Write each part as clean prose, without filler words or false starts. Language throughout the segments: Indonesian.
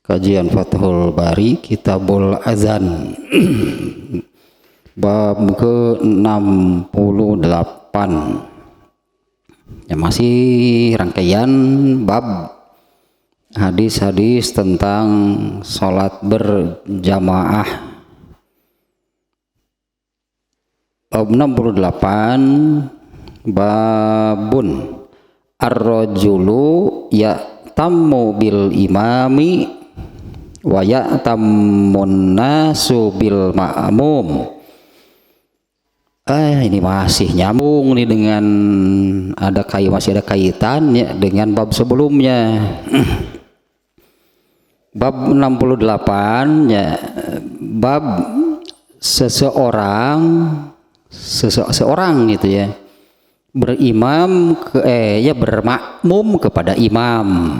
Kajian Fathul Bari Kitabul Azan bab ke-68 ya, masih rangkaian bab hadis-hadis tentang sholat berjamaah. Bab 68 babun ar-rajulu ya'tammu bil imami wa ya'tammun nasu bil ma'mum. Ini masih nyambung nih dengan masih ada kaitannya dengan bab sebelumnya. Bab 68 ya, bab seseorang gitu ya, bermakmum kepada imam.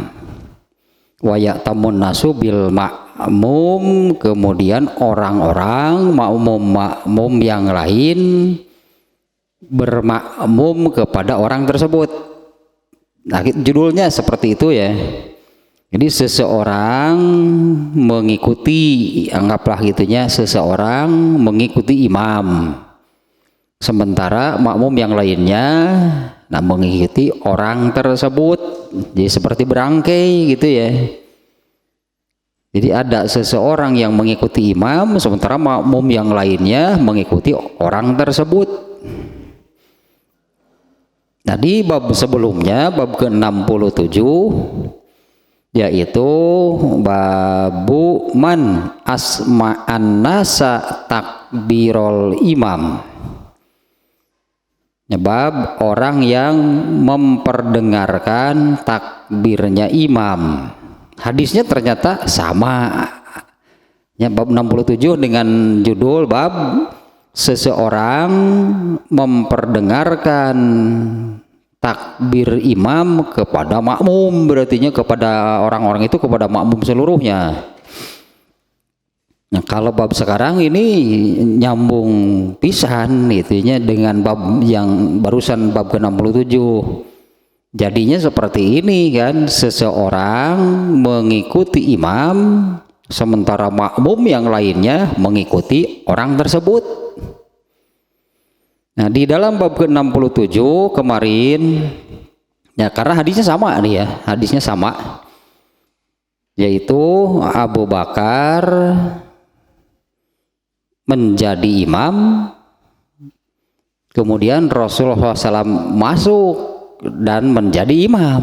Wa ya'tamun nasu bil ma'mum, kemudian orang-orang makmum yang lain bermakmum kepada orang tersebut. Nah, judulnya seperti itu ya. Jadi seseorang mengikuti, anggaplah gitunya, seseorang mengikuti imam, sementara makmum yang lainnya mengikuti orang tersebut. Jadi seperti berangkai gitu ya. Jadi ada seseorang yang mengikuti imam, sementara makmum yang lainnya mengikuti orang tersebut. Nah, di bab sebelumnya, bab ke-67, yaitu babu man asma'an nasa takbirul imam. Ya, bab orang yang memperdengarkan takbirnya imam. Hadisnya ternyata sama. Ya, bab 67 dengan judul bab seseorang memperdengarkan takbir imam kepada makmum, berartinya kepada orang-orang itu, kepada makmum seluruhnya. Nah, kalau bab sekarang ini nyambung pisan itunya dengan bab yang barusan, bab ke-67. Jadinya seperti ini kan, seseorang mengikuti imam sementara makmum yang lainnya mengikuti orang tersebut. Nah, di dalam bab ke-67 kemarin ya, karena hadisnya sama nih ya, hadisnya sama, yaitu Abu Bakar menjadi imam, kemudian Rasulullah SAW masuk dan menjadi imam.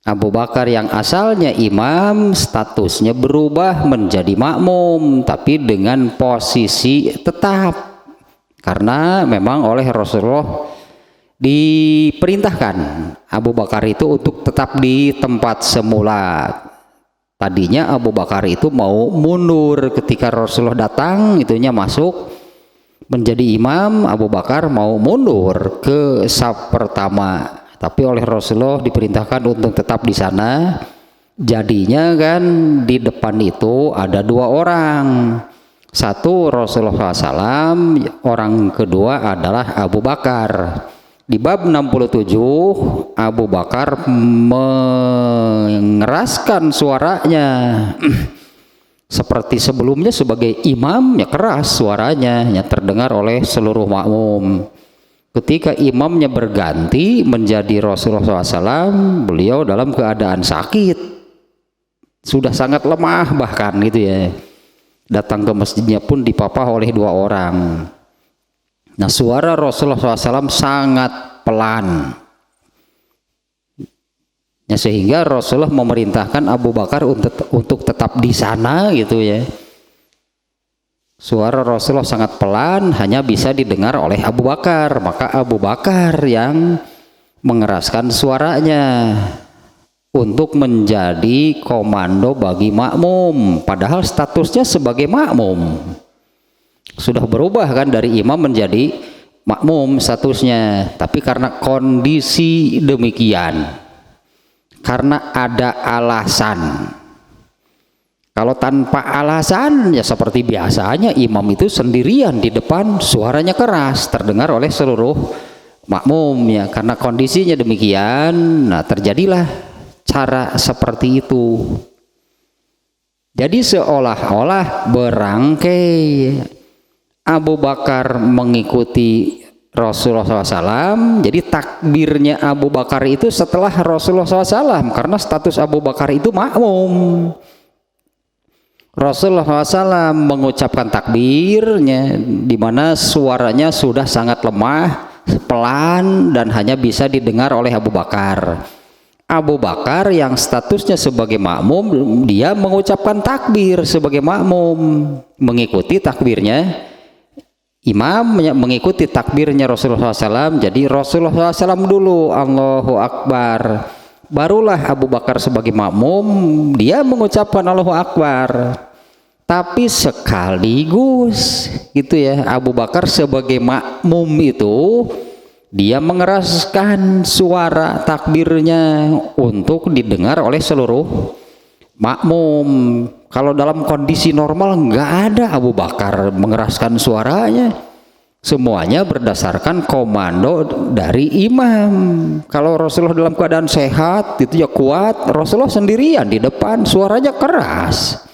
Abu Bakar yang asalnya imam statusnya berubah menjadi makmum, tapi dengan posisi tetap, karena memang oleh Rasulullah diperintahkan Abu Bakar itu untuk tetap di tempat semula. Tadinya Abu Bakar itu mau mundur ketika Rasulullah datang, itunya masuk menjadi imam. Abu Bakar mau mundur ke saf pertama, tapi oleh Rasulullah diperintahkan untuk tetap di sana. Jadinya kan di depan itu ada dua orang, satu Rasulullah SAW, orang kedua adalah Abu Bakar. Di bab 67 Abu Bakar mengeraskan suaranya seperti sebelumnya sebagai imam, ya keras suaranya, yang terdengar oleh seluruh makmum. Ketika imamnya berganti menjadi Rasulullah SAW, beliau dalam keadaan sakit, sudah sangat lemah bahkan gitu ya. Datang ke masjidnya pun dipapah oleh dua orang. Nah, suara Rasulullah SAW sangat pelan, ya, sehingga Rasulullah memerintahkan Abu Bakar untuk tetap di sana gitu ya. Suara Rasulullah sangat pelan, hanya bisa didengar oleh Abu Bakar, maka Abu Bakar yang mengeraskan suaranya untuk menjadi komando bagi makmum, padahal statusnya sebagai makmum. Sudah berubah kan dari imam menjadi makmum statusnya, tapi karena kondisi demikian, karena ada alasan. Kalau tanpa alasan ya seperti biasanya imam itu sendirian di depan, suaranya keras, terdengar oleh seluruh makmum ya. Karena kondisinya demikian, nah terjadilah cara seperti itu. Jadi seolah-olah berangkai Abu Bakar mengikuti Rasulullah SAW. Jadi takbirnya Abu Bakar itu setelah Rasulullah SAW, karena status Abu Bakar itu makmum. Rasulullah SAW mengucapkan takbirnya di mana suaranya sudah sangat lemah, pelan, dan hanya bisa didengar oleh Abu Bakar. Abu Bakar yang statusnya sebagai makmum, dia mengucapkan takbir sebagai makmum, mengikuti takbirnya imam, mengikuti takbirnya Rasulullah SAW. Jadi Rasulullah SAW dulu Allahu Akbar, barulah Abu Bakar sebagai makmum dia mengucapkan Allahu Akbar. Tapi sekaligus gitu ya, Abu Bakar sebagai makmum itu dia mengeraskan suara takbirnya untuk didengar oleh seluruh makmum. Kalau dalam kondisi normal nggak ada Abu Bakar mengeraskan suaranya, semuanya berdasarkan komando dari imam. Kalau Rasulullah dalam keadaan sehat itu ya kuat, Rasulullah sendirian di depan suaranya keras.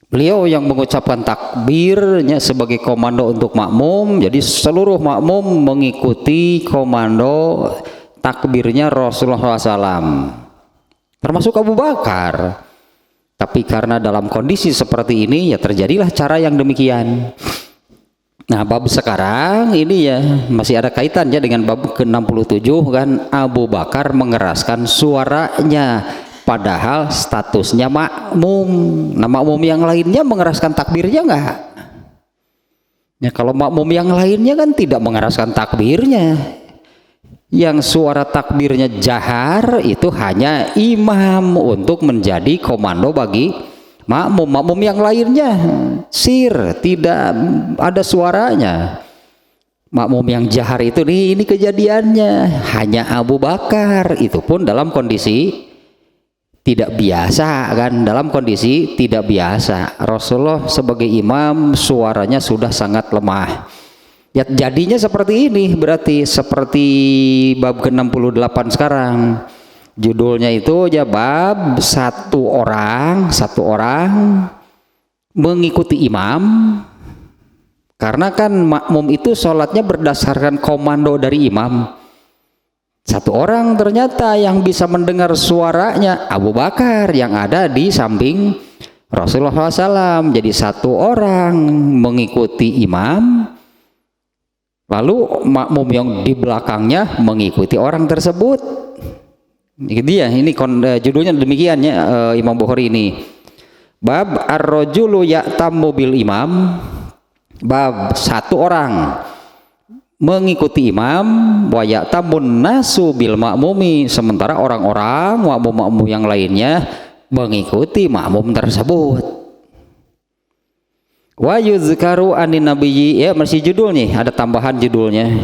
Beliau yang mengucapkan takbirnya sebagai komando untuk makmum, jadi seluruh makmum mengikuti komando takbirnya Rasulullah SAW, termasuk Abu Bakar. Tapi karena dalam kondisi seperti ini ya terjadilah cara yang demikian. Nah, bab sekarang ini ya masih ada kaitannya dengan bab ke-67 kan, Abu Bakar mengeraskan suaranya padahal statusnya makmum. Nah, makmum yang lainnya mengeraskan takbirnya enggak? Ya, kalau makmum yang lainnya kan tidak mengeraskan takbirnya. Yang suara takbirnya jahar itu hanya imam untuk menjadi komando bagi makmum. Makmum yang lainnya sir, tidak ada suaranya. Makmum yang jahar itu ini kejadiannya hanya Abu Bakar, itu pun dalam kondisi tidak biasa kan, dalam kondisi tidak biasa. Rasulullah sebagai imam suaranya sudah sangat lemah. Ya, jadinya seperti ini, berarti seperti bab ke-68 sekarang. Judulnya itu ya bab satu orang mengikuti imam. Karena kan makmum itu sholatnya berdasarkan komando dari imam. Satu orang ternyata yang bisa mendengar suaranya Abu Bakar yang ada di samping Rasulullah SAW. Jadi satu orang mengikuti imam, lalu makmum yang di belakangnya mengikuti orang tersebut. Dia ini judulnya demikian ya, Imam Bukhari ini. Bab ar-rajulu ya'tammu bil imam. Bab satu orang mengikuti imam, wa ya'tamun nasu bil ma'mumi, sementara orang-orang makmum-makmum yang lainnya mengikuti makmum tersebut. Wa yuzkaru anin nabiyyi, ya masih judul nih, ada tambahan judulnya.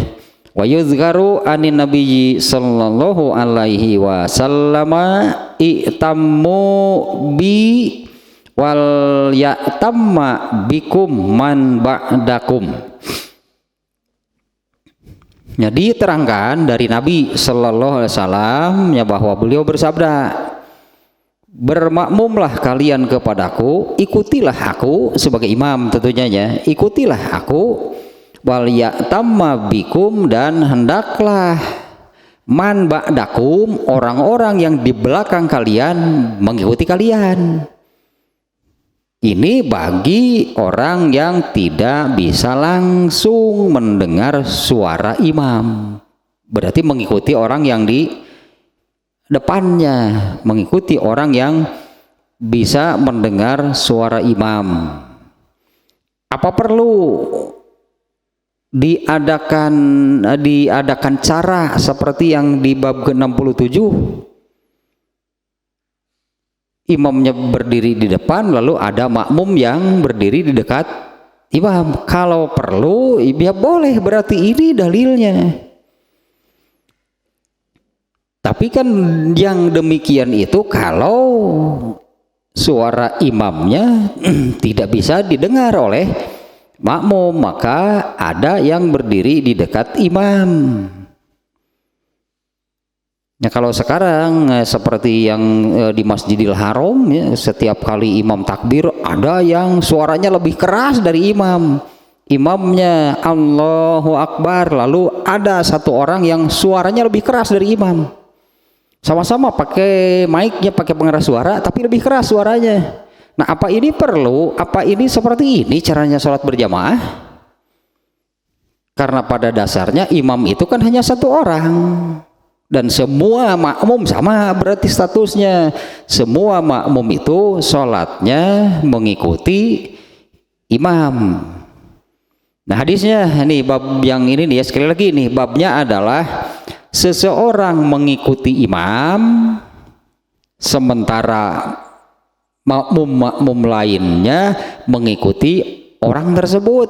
Wa yuzkaru anin nabiyyi sallallahu alaihi wasallam i'tammu bi wal ya'tamma bikum man ba'dakum. Jadi diterangkan dari Nabi Sallallahu Alaihi Wasallam ya bahwa beliau bersabda, bermakmumlah kalian kepadaku, ikutilah aku sebagai imam tentunya ya, ikutilah aku, wal ya'tamma bikum, dan hendaklah man ba'dakum, orang-orang yang di belakang kalian mengikuti kalian. Ini bagi orang yang tidak bisa langsung mendengar suara imam, berarti mengikuti orang yang di depannya, mengikuti orang yang bisa mendengar suara imam. Apa perlu diadakan cara seperti yang di bab ke-67? Imamnya berdiri di depan, lalu ada makmum yang berdiri di dekat imam. Kalau perlu, ya boleh, berarti ini dalilnya. Tapi kan yang demikian itu kalau suara imamnya tidak bisa didengar oleh makmum, maka ada yang berdiri di dekat imam. Ya kalau sekarang seperti yang di Masjidil Haram ya, setiap kali imam takbir ada yang suaranya lebih keras dari imam. Imamnya Allahu Akbar, lalu ada satu orang yang suaranya lebih keras dari imam. Sama-sama pakai mic-nya, pakai pengeras suara, tapi lebih keras suaranya. Nah, apa ini perlu? Apa ini seperti ini caranya sholat berjamaah? Karena pada dasarnya imam itu kan hanya satu orang. Dan semua makmum sama berarti statusnya. Semua makmum itu sholatnya mengikuti imam. Nah hadisnya ini bab yang ini nih ya, sekali lagi nih babnya adalah seseorang mengikuti imam sementara makmum lainnya mengikuti orang tersebut.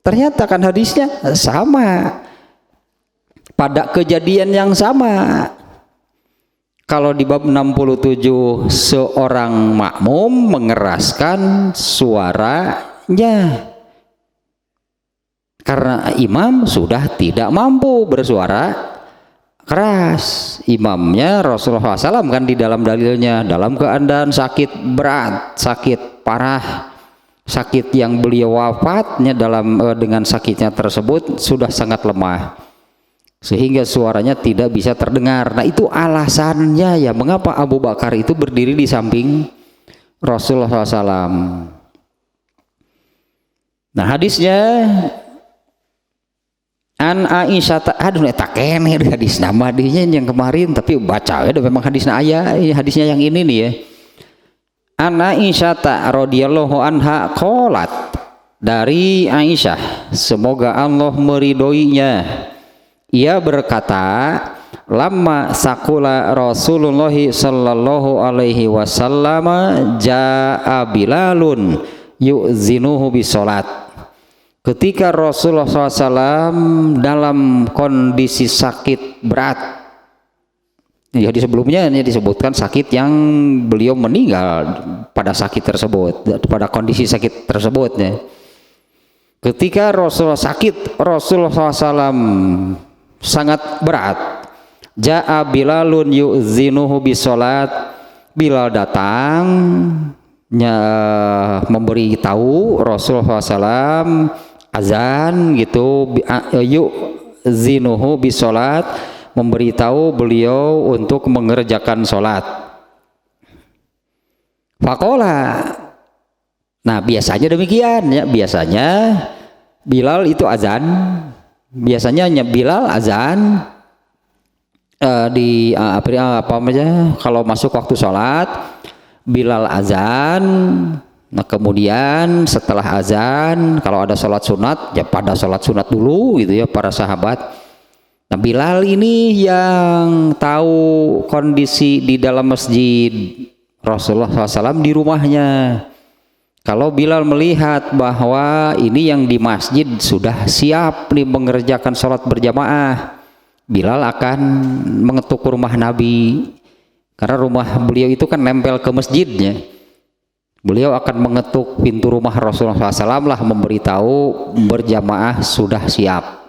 Ternyata kan hadisnya sama, pada kejadian yang sama. Kalau di bab 67 seorang makmum mengeraskan suaranya karena imam sudah tidak mampu bersuara keras. Imamnya Rasulullah SAW kan di dalam dalilnya dalam keadaan sakit berat, sakit parah, sakit yang beliau wafatnya dengan sakitnya tersebut sudah sangat lemah sehingga suaranya tidak bisa terdengar. Nah itu alasannya ya mengapa Abu Bakar itu berdiri di samping Rasulullah SAW. Nah hadisnya An Aisyah, aduh tak kene hadis nama hadisnya yang kemarin, tapi baca ya memang hadisnya ayah, hadisnya yang ini nih ya. An Aisyah radhiyallahu anha qalat, dari Aisyah semoga Allah meridhoinya, ia berkata, lama sakula Rasulullah sallallahu alaihi wasallam jaa Bilalun yu'zinuhu bisolat. Ketika Rasulullah SAW dalam kondisi sakit berat, ya di sebelumnya ini disebutkan sakit yang beliau meninggal pada sakit tersebut, pada kondisi sakit tersebut ya. Ketika Rasulullah sakit, Rasulullah SAW sangat berat. Ja'a Bilalun yu'zinuhu bisolat. Bilal datang memberi tahu Rasulullah SAW azan gitu, yu'zinuhu bisolat, memberitahu beliau untuk mengerjakan sholat. Faqala, nah biasanya demikian ya, biasanya Bilal itu azan, biasanya Bilal azan kalau masuk waktu sholat Bilal azan. Nah kemudian setelah azan kalau ada sholat sunat ya pada sholat sunat dulu gitu ya para sahabat. Nah Bilal ini yang tahu kondisi di dalam masjid Rasulullah SAW di rumahnya. Kalau Bilal melihat bahwa ini yang di masjid sudah siap nih mengerjakan sholat berjamaah, Bilal akan mengetuk rumah Nabi, karena rumah beliau itu kan nempel ke masjidnya. Beliau akan mengetuk pintu rumah Rasulullah SAW lah, memberitahu berjamaah sudah siap.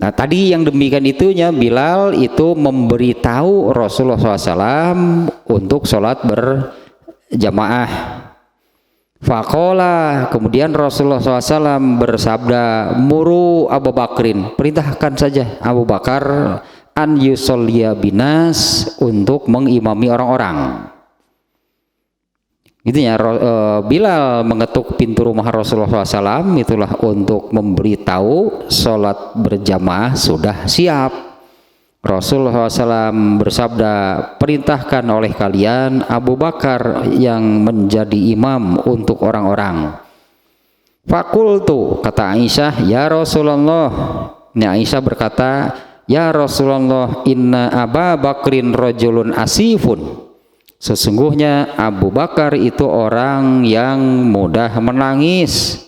Nah tadi yang demikian itunya Bilal itu memberitahu Rasulullah SAW untuk sholat berjamaah. Faqala, kemudian Rasulullah SAW bersabda, muru Abu Bakrin, perintahkan saja Abu Bakar an yusolliya binas, untuk mengimami orang-orang. Gitu ya, Bilal mengetuk pintu rumah Rasulullah SAW itulah untuk memberitahu sholat berjamaah sudah siap. Rasulullah SAW bersabda, perintahkan oleh kalian Abu Bakar yang menjadi imam untuk orang-orang. Fakultu, kata Aisyah, ya Rasulullah. Nah, Aisyah berkata, ya Rasulullah, inna Aba Bakrin rajulun asifun. Sesungguhnya Abu Bakar itu orang yang mudah menangis.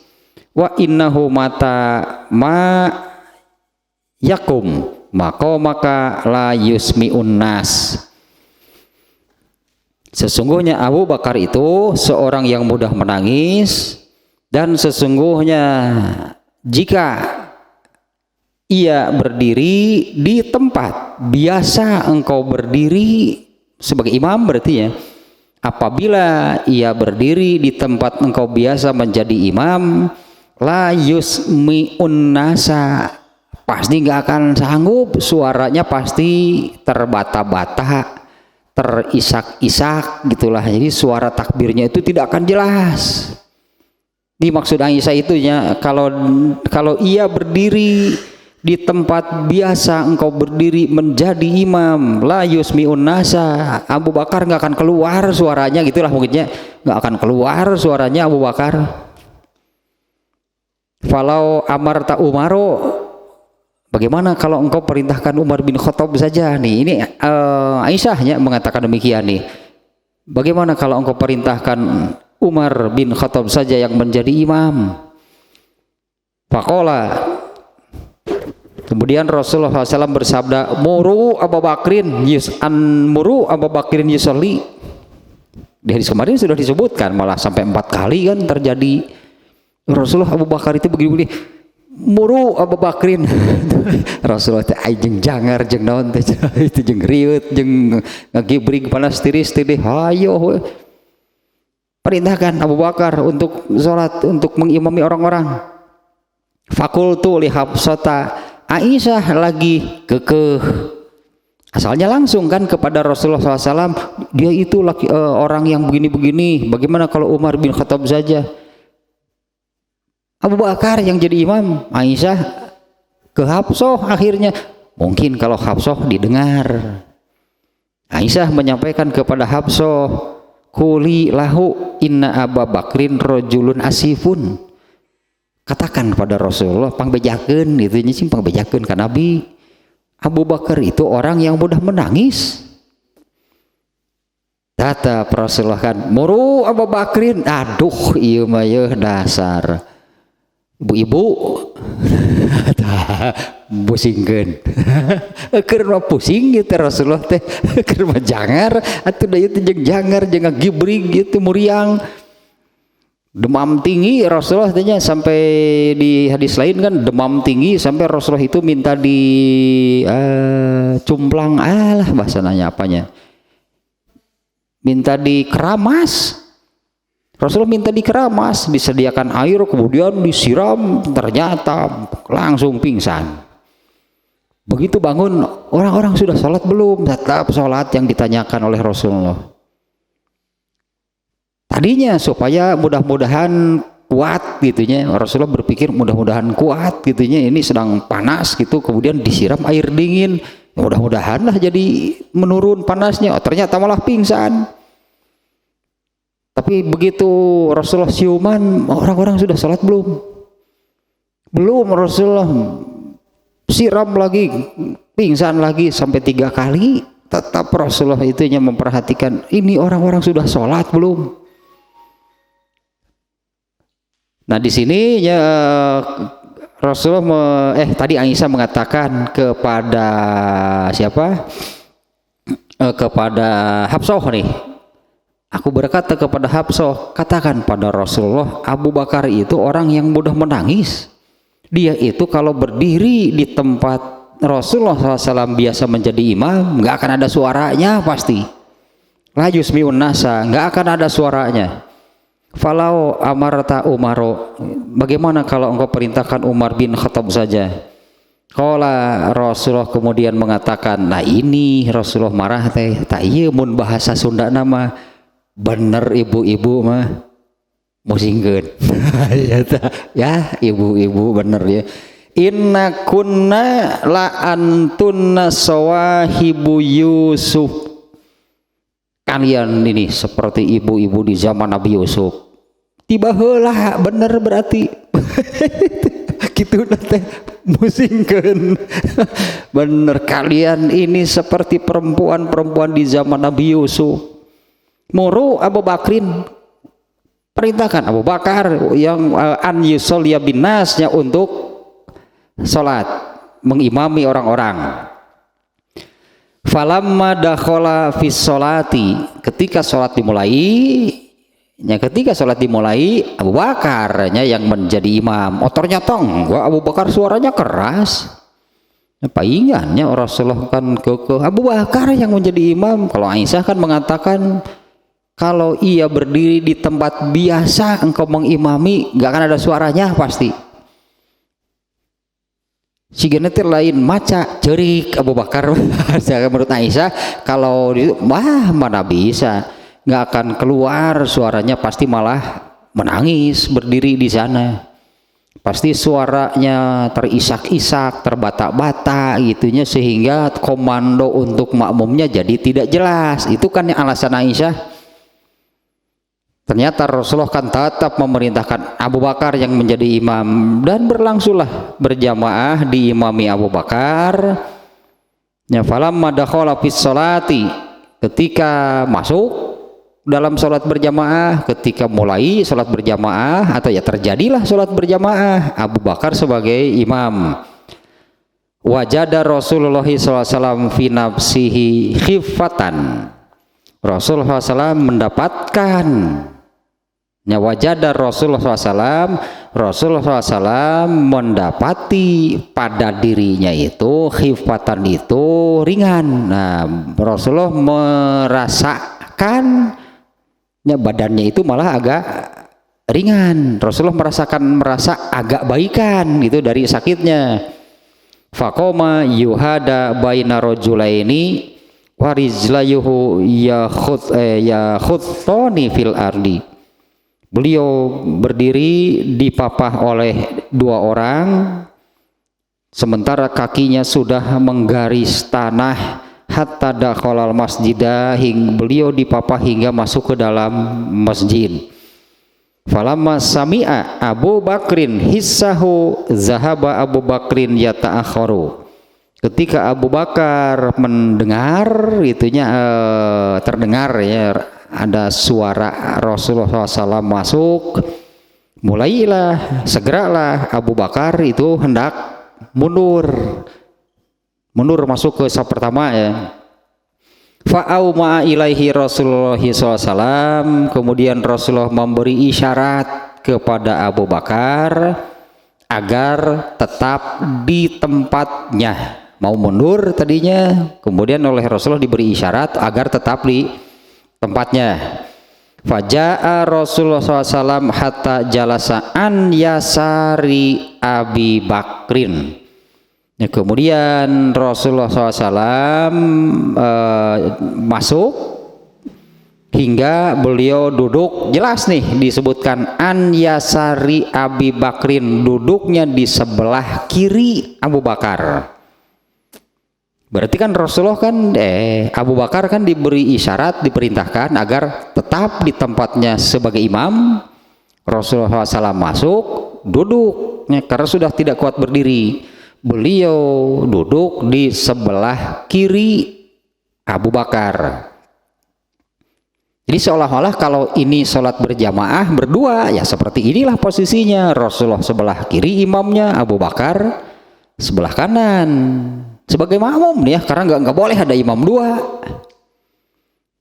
Wa innahu mata ma yakum maka la yusmi'un nas. Sesungguhnya Abu Bakar itu seorang yang mudah menangis, dan sesungguhnya jika ia berdiri di tempat biasa engkau berdiri sebagai imam berarti ya. Apabila ia berdiri di tempat engkau biasa menjadi imam, la yusmi'un nasa, pasti nggak akan sanggup, suaranya pasti terbata-bata, terisak-isak gitulah. Jadi suara takbirnya itu tidak akan jelas. Dimaksud Aisyah itu ya, kalau ia berdiri di tempat biasa engkau berdiri menjadi imam, la yusmi'un nasa, Abu Bakar nggak akan keluar suaranya gitulah mungkinnya, nggak akan keluar suaranya Abu Bakar. Falau amarta Umaro, bagaimana kalau engkau perintahkan Umar bin Khattab saja nih, ini Aisyahnya mengatakan demikian nih, bagaimana kalau engkau perintahkan Umar bin Khattab saja yang menjadi imam. Faqala, kemudian Rasulullah SAW bersabda, muru Abu Bakrin yusolli. Di hadis kemarin sudah disebutkan, malah sampai 4 kali kan terjadi. Rasulullah Abu Bakar itu begini-begini, muru Abu Bakrin. Rasulullah itu jeung jangar jeung naon teh itu jeung riut jeung ngagibrig panas tiris teh, hayo perintahkan Abu Bakar untuk sholat, untuk mengimami orang-orang. Fakultu li Hafsata, Aisyah lagi kekeh, asalnya langsung kan kepada Rasulullah SAW, dia itu orang yang begini-begini, bagaimana kalau Umar bin Khattab saja? Abu Bakar yang jadi imam. Aisyah ke Hafsah akhirnya, mungkin kalau Hafsah didengar. Aisyah menyampaikan kepada Hafsah, kuli lahu inna Abu Bakrin rojulun asifun, katakan pada Rasulullah, pangbejakeun itu nya sih, pangbejakeun ka Nabi, Abu Bakar itu orang yang mudah menangis. Tata Rasulullah kan, muru Abu Bakrin, aduh ieu mah yeuh dasar ibu-ibu pusingkeun. Keur mah pusing gitu Rasulullah teh, keur mah jangar atuh da ieu teh jeung jangar jeung ngagibrig gitu muriang. Demam tinggi Rasulullah tanya, sampai di hadis lain kan demam tinggi sampai Rasulullah itu minta di cumplang, bahasa nanya apanya, minta dikeramas. Rasulullah minta dikeramas, disediakan air kemudian disiram, ternyata langsung pingsan. Begitu bangun, orang-orang sudah sholat belum? Tetap sholat yang ditanyakan oleh Rasulullah. Tadinya supaya mudah-mudahan kuat gitunya, Rasulullah berpikir mudah-mudahan kuat gitunya, ini sedang panas gitu, kemudian disiram air dingin, mudah-mudahan lah jadi menurun panasnya. Ternyata malah pingsan. Tapi begitu Rasulullah siuman, orang-orang sudah sholat belum? Belum. Rasulullah siram lagi, pingsan lagi sampai 3 kali. Tetap Rasulullah itunya memperhatikan, ini orang-orang sudah sholat belum? Nah di sini ya Rasulullah tadi Aisyah mengatakan kepada siapa? Kepada Hafsah nih. Aku berkata kepada Hafsah, katakan pada Rasulullah, Abu Bakar itu orang yang mudah menangis. Dia itu kalau berdiri di tempat Rasulullah SAW biasa menjadi imam, nggak akan ada suaranya pasti. La yusmi'un nasa, nggak akan ada suaranya. Falau amarta Umaro, bagaimana kalau engkau perintahkan Umar bin Khattab saja? Qala Rasulullah kemudian mengatakan, nah ini Rasulullah marah teh, tak iya mun bahasa Sunda nama bener ibu-ibu mah musingkeun. Ya ibu-ibu bener ya. Inna kunna la antunna sawahibu Yusuf, kalian ini seperti ibu-ibu di zaman Nabi Yusuf. Tiba heula bener berarti. Gitu teh musingkeun. Bener, kalian ini seperti perempuan-perempuan di zaman Nabi Yusuf. Muru Abu Bakrin, perintahkan Abu Bakar yang an yusolliya bin nasnya untuk salat, mengimami orang-orang. Falamma dakhala fis sholati, ketika salat dimulai, Abu Bakarnya yang menjadi imam. Ternyata enggak, Abu Bakar suaranya keras. Paingannya Rasulullah kan ke Abu Bakar yang menjadi imam. Kalau Aisyah kan mengatakan kalau ia berdiri di tempat biasa engkau mengimami gak akan ada suaranya pasti. Si genetir lain maca cerik Abu Bakar. Menurut Aisyah kalau wah mana bisa, nggak akan keluar suaranya, pasti malah menangis berdiri di sana. Pasti suaranya terisak-isak, terbata-bata gitunya, sehingga komando untuk makmumnya jadi tidak jelas. Itu kan yang alasan Aisyah. Ternyata Rasulullah kan tetap memerintahkan Abu Bakar yang menjadi imam, dan berlangsunglah berjamaah diimami Abu Bakar. Ya falamma dakhala fis sholati, ketika masuk dalam sholat berjamaah, ketika mulai sholat berjamaah atau ya terjadilah sholat berjamaah, Abu Bakar sebagai imam. Wajada Rasulullah SAW fi nafsihi khifatan, Rasulullah SAW mendapatkan, ya wajada Rasulullah SAW mendapati pada dirinya itu khifatan, itu ringan. Nah Rasulullah merasakan ya badannya itu malah agak ringan. Rasulullah merasa agak baikan gitu dari sakitnya. Faqoma yuhada baina rajulaini warijlayuhu yakhuttani fil ardi. Beliau berdiri dipapah oleh dua orang, sementara kakinya sudah menggaris tanah. Hatta dakhalal masjidah, beliau dipapah hingga masuk ke dalam masjid. Falamma sami'a Abu Bakrin hissahu zahaba Abu Bakrin yata'akharu. Ketika Abu Bakar mendengar itunya terdengar ya ada suara Rasulullah SAW masuk, mulailah segeralah Abu Bakar itu hendak mundur masuk ke saf pertama ya. Fa'auma ilaihi Rasulullah SAW, kemudian Rasulullah memberi isyarat kepada Abu Bakar agar tetap di tempatnya. Mau mundur tadinya, kemudian oleh Rasulullah diberi isyarat agar tetap di tempatnya. Faja'a Rasulullah SAW hatta jalasa an yasari Abi Bakrin. Ya, kemudian Rasulullah SAW masuk hingga beliau duduk. Jelas nih disebutkan an yasari Abi Bakrin, duduknya di sebelah kiri Abu Bakar. Berarti kan Rasulullah kan Abu Bakar kan diberi isyarat, diperintahkan agar tetap di tempatnya sebagai imam. Rasulullah SAW masuk duduknya karena sudah tidak kuat berdiri. Beliau duduk di sebelah kiri Abu Bakar. Jadi seolah-olah kalau ini sholat berjamaah berdua, ya seperti inilah posisinya. Rasulullah sebelah kiri imamnya, Abu Bakar sebelah kanan sebagai makmum ya, karena nggak boleh ada imam dua.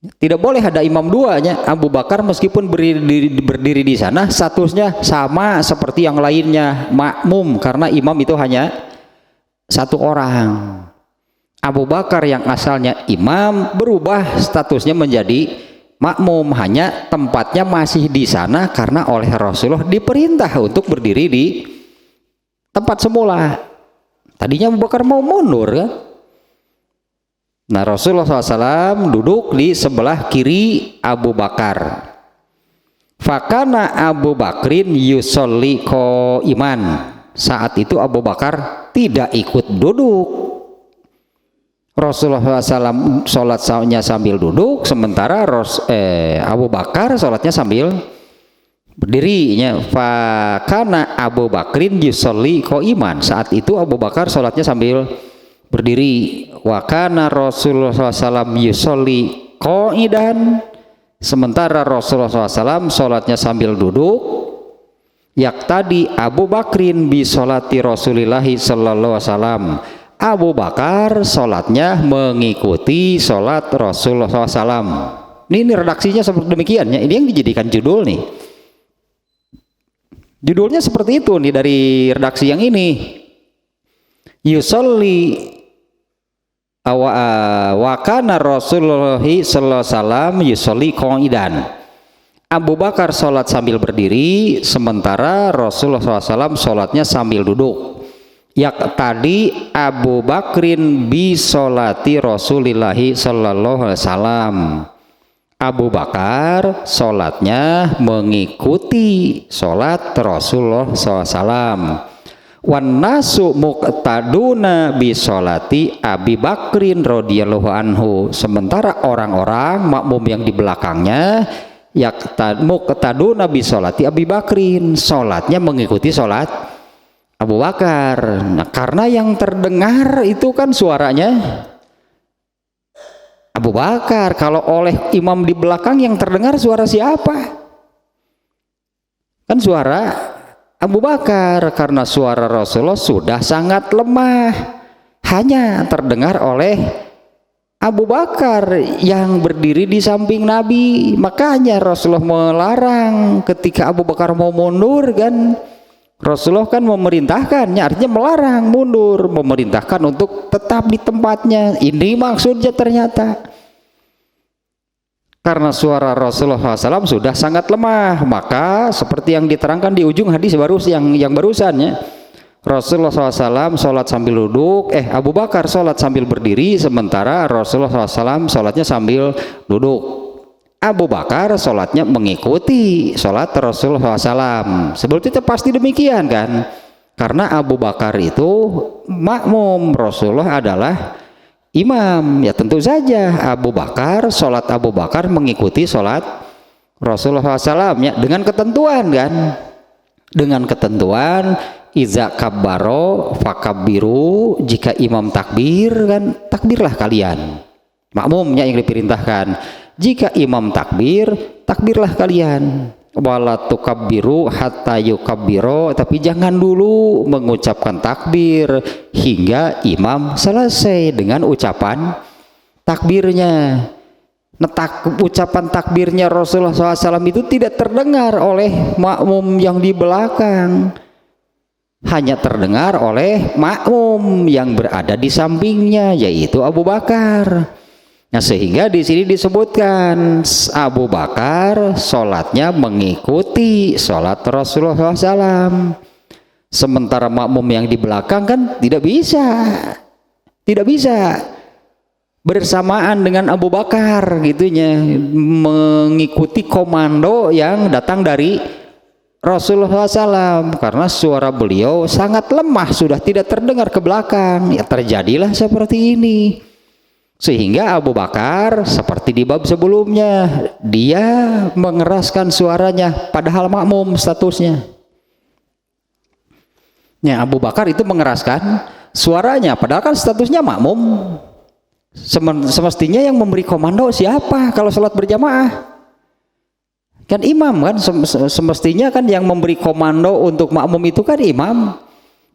Tidak boleh ada imam duanya. Abu Bakar meskipun berdiri di sana statusnya sama seperti yang lainnya, makmum, karena imam itu hanya satu orang. Abu Bakar yang asalnya imam berubah statusnya menjadi makmum, hanya tempatnya masih di sana karena oleh Rasulullah diperintah untuk berdiri di tempat semula. Tadinya Abu Bakar mau mundur kan. Nah Rasulullah SAW duduk di sebelah kiri Abu Bakar. Fakana Abu Bakrin yusolli iman. Saat itu Abu Bakar tidak ikut duduk. Rasulullah SAW sholatnya sambil duduk, sementara Abu Bakar sholatnya sambil berdirinya. Fakana Abu Bakrin yusolli iman. Saat itu Abu Bakar sholatnya sambil berdiri. Wakana Rasulullah SAW yusolli qa'idan, sementara Rasulullah SAW sholatnya sambil duduk. Yaktadi Abu Bakrin bi sholati Rasulillahi sallallahu alaihi wasallam. Abu Bakar sholatnya mengikuti sholat Rasulullah SAW. Ini redaksinya seperti demikian ya. Ini yang dijadikan judul nih. Judulnya seperti itu nih dari redaksi yang ini. yusolli wa kana Rasulullah sallallahu alaihi wasallam yusolli qa'idan. Abu Bakar sholat sambil berdiri, sementara Rasulullah SAW sholatnya sambil duduk. Yak tadi Abu Bakrin bi sholati Rasulillahi sallallahu alaihi wasallam. Abu Bakar sholatnya mengikuti sholat Rasulullah SAW. Wan nasu muqtaduna bi sholati Abi Bakrin radhiyallahu anhu. Sementara orang-orang makmum yang di belakangnya muqtaduna bi sholati Abi Bakrin, sholatnya mengikuti sholat Abu Bakar. Nah, karena yang terdengar itu kan suaranya Abu Bakar. Kalau oleh imam di belakang yang terdengar suara siapa? Kan suara Abu Bakar, karena suara Rasulullah sudah sangat lemah, hanya terdengar oleh Abu Bakar yang berdiri di samping Nabi. Makanya Rasulullah melarang ketika Abu Bakar mau mundur kan. Rasulullah kan memerintahkannya, artinya melarang mundur, memerintahkan untuk tetap di tempatnya. Ini maksudnya ternyata. Karena suara Rasulullah SAW sudah sangat lemah, maka seperti yang diterangkan di ujung hadis yang barusan ya. Rasulullah SAW sholat sambil duduk, Abu Bakar sholat sambil berdiri, sementara Rasulullah SAW sholatnya sambil duduk. Abu Bakar sholatnya mengikuti sholat Rasulullah SAW. Sebetulnya pasti demikian kan, karena Abu Bakar itu makmum, Rasulullah adalah imam. Ya tentu saja Abu Bakar, sholat Abu Bakar mengikuti sholat Rasulullah SAW ya, dengan ketentuan kan, dengan ketentuan iza kabbaro fakabbiru, jika imam takbir kan takbirlah kalian, makmumnya yang diperintahkan. Jika imam takbir, takbirlah kalian. Wala tukabbiru hatta yukabbiro, tapi jangan dulu mengucapkan takbir hingga imam selesai dengan ucapan takbirnya. Ucapan takbirnya Rasulullah SAW itu tidak terdengar oleh makmum yang di belakang, hanya terdengar oleh makmum yang berada di sampingnya, yaitu Abu Bakar. Nah, sehingga di sini disebutkan Abu Bakar sholatnya mengikuti sholat Rasulullah SAW. Sementara makmum yang di belakang kan tidak bisa bersamaan dengan Abu Bakar gitunya, mengikuti komando yang datang dari Rasulullah SAW, karena suara beliau sangat lemah, sudah tidak terdengar ke belakang. Ya terjadilah seperti ini. Sehingga Abu Bakar seperti di bab sebelumnya, dia mengeraskan suaranya padahal makmum statusnya. Ya, Abu Bakar itu mengeraskan suaranya padahal kan statusnya makmum. Semestinya yang memberi komando siapa kalau sholat berjamaah? Kan imam kan, semestinya kan yang memberi komando untuk makmum itu kan imam.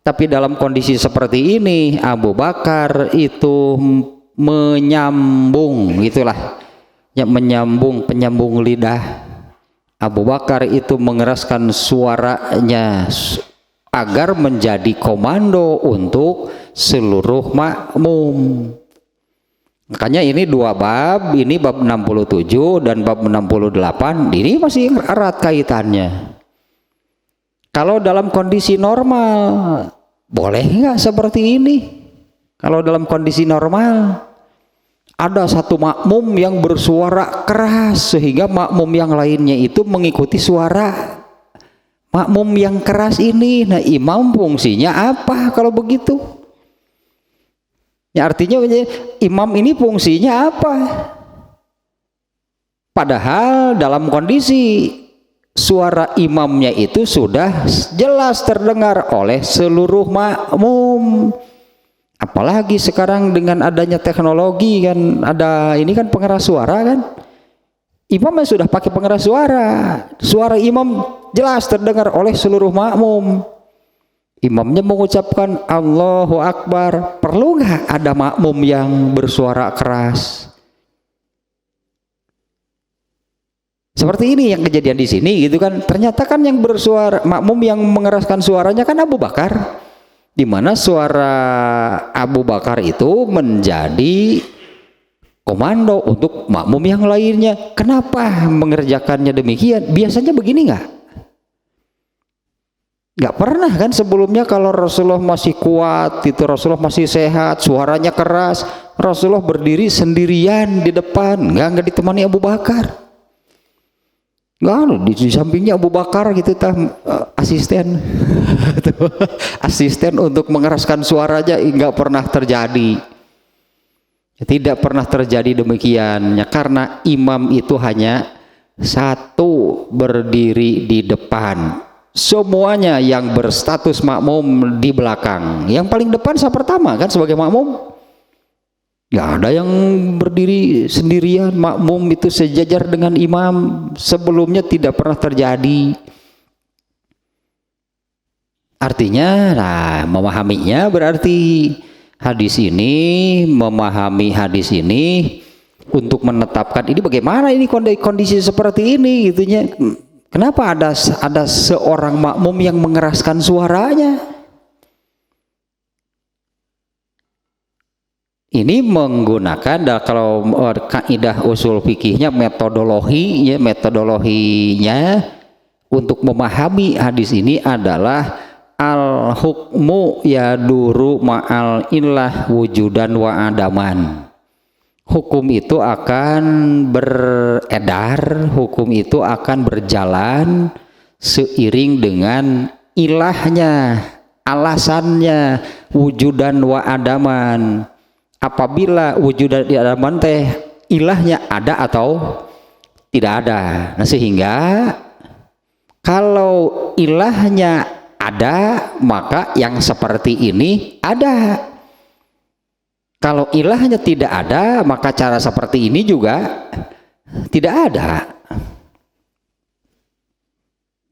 Tapi dalam kondisi seperti ini Abu Bakar itu menyambung gitulah ya, penyambung lidah. Abu Bakar itu mengeraskan suaranya agar menjadi komando untuk seluruh makmum. Makanya ini dua bab, ini bab 67 dan bab 68, ini masih erat kaitannya. Kalau dalam kondisi normal boleh nggak seperti ini? Kalau dalam kondisi normal ada satu makmum yang bersuara keras sehingga makmum yang lainnya itu mengikuti suara makmum yang keras ini. Nah, imam fungsinya apa kalau begitu? Ya artinya imam ini fungsinya apa? Padahal dalam kondisi suara imamnya itu sudah jelas terdengar oleh seluruh makmum. Apalagi sekarang dengan adanya teknologi kan, ada ini kan pengeras suara kan, imamnya sudah pakai pengeras suara, suara imam jelas terdengar oleh seluruh makmum. Imamnya mengucapkan Allahu Akbar, perlu nggak ada makmum yang bersuara keras? Seperti ini yang kejadian di sini gitu kan. Ternyata kan yang bersuara makmum yang mengeraskan suaranya kan Abu Bakar. di mana suara Abu Bakar itu menjadi komando untuk makmum yang lainnya. Kenapa mengerjakannya demikian? Biasanya begini nggak? Nggak pernah kan sebelumnya. Kalau Rasulullah masih kuat, itu Rasulullah masih sehat, suaranya keras, Rasulullah berdiri sendirian di depan, nggak ditemani Abu Bakar. Nggak, di sampingnya Abu Bakar gitu, asisten, asisten untuk mengeraskan suaranya. Nggak pernah terjadi. Tidak pernah terjadi demikian, karena imam itu hanya satu berdiri di depan. Semuanya yang berstatus makmum di belakang. Yang paling depan saya pertama kan sebagai makmum. Nggak ada yang berdiri sendirian, makmum itu sejajar dengan imam. Sebelumnya tidak pernah terjadi. Artinya, memahaminya berarti memahami hadis ini untuk menetapkan ini bagaimana ini kondisi seperti ini gitunya. Kenapa ada seorang makmum yang mengeraskan suaranya? Ini menggunakan kalau kaidah usul fikihnya metodologinya untuk memahami hadis ini adalah al hukmu yaduru ma'al illah wujudan wa adaman. Hukum itu akan beredar, hukum itu akan berjalan seiring dengan ilahnya, alasannya, wujudan wa adaman. Apabila wujudan wa adaman ilahnya ada atau tidak ada. Nah, sehingga kalau ilahnya ada, maka yang seperti ini ada. Kalau ilahnya tidak ada, maka cara seperti ini juga tidak ada.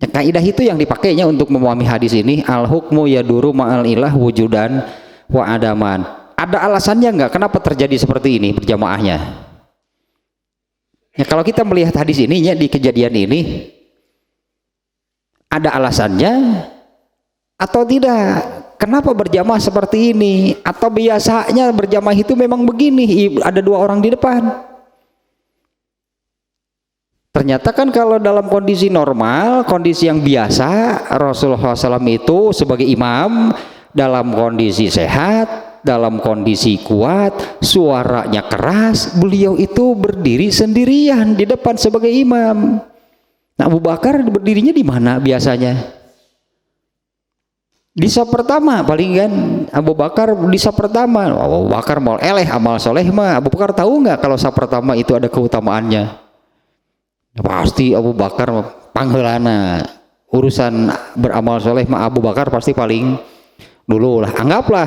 Kaidah itu yang dipakainya untuk memahami hadis ini. Al hukmu yaduru ma'al ilah wujudan wa adaman. Ada alasannya nggak kenapa terjadi seperti ini berjamaahnya? Kalau kita melihat hadis ini di kejadian ini, ada alasannya atau tidak? Kenapa berjamaah seperti ini? Atau biasanya berjamaah itu memang begini, ada dua orang di depan. Ternyata kan kalau dalam kondisi normal, kondisi yang biasa, Rasulullah SAW itu sebagai imam dalam kondisi sehat, dalam kondisi kuat, suaranya keras, beliau itu berdiri sendirian di depan sebagai imam. Nah, Abu Bakar berdirinya di mana biasanya? Di saf pertama paling kan. Abu Bakar di saf pertama. Abu Bakar mau amal soleh mah. Abu Bakar tahu nggak kalau saf pertama itu ada keutamaannya? Pasti Abu Bakar pangheulana. Urusan beramal soleh mah Abu Bakar pasti paling dulu lah. Anggaplah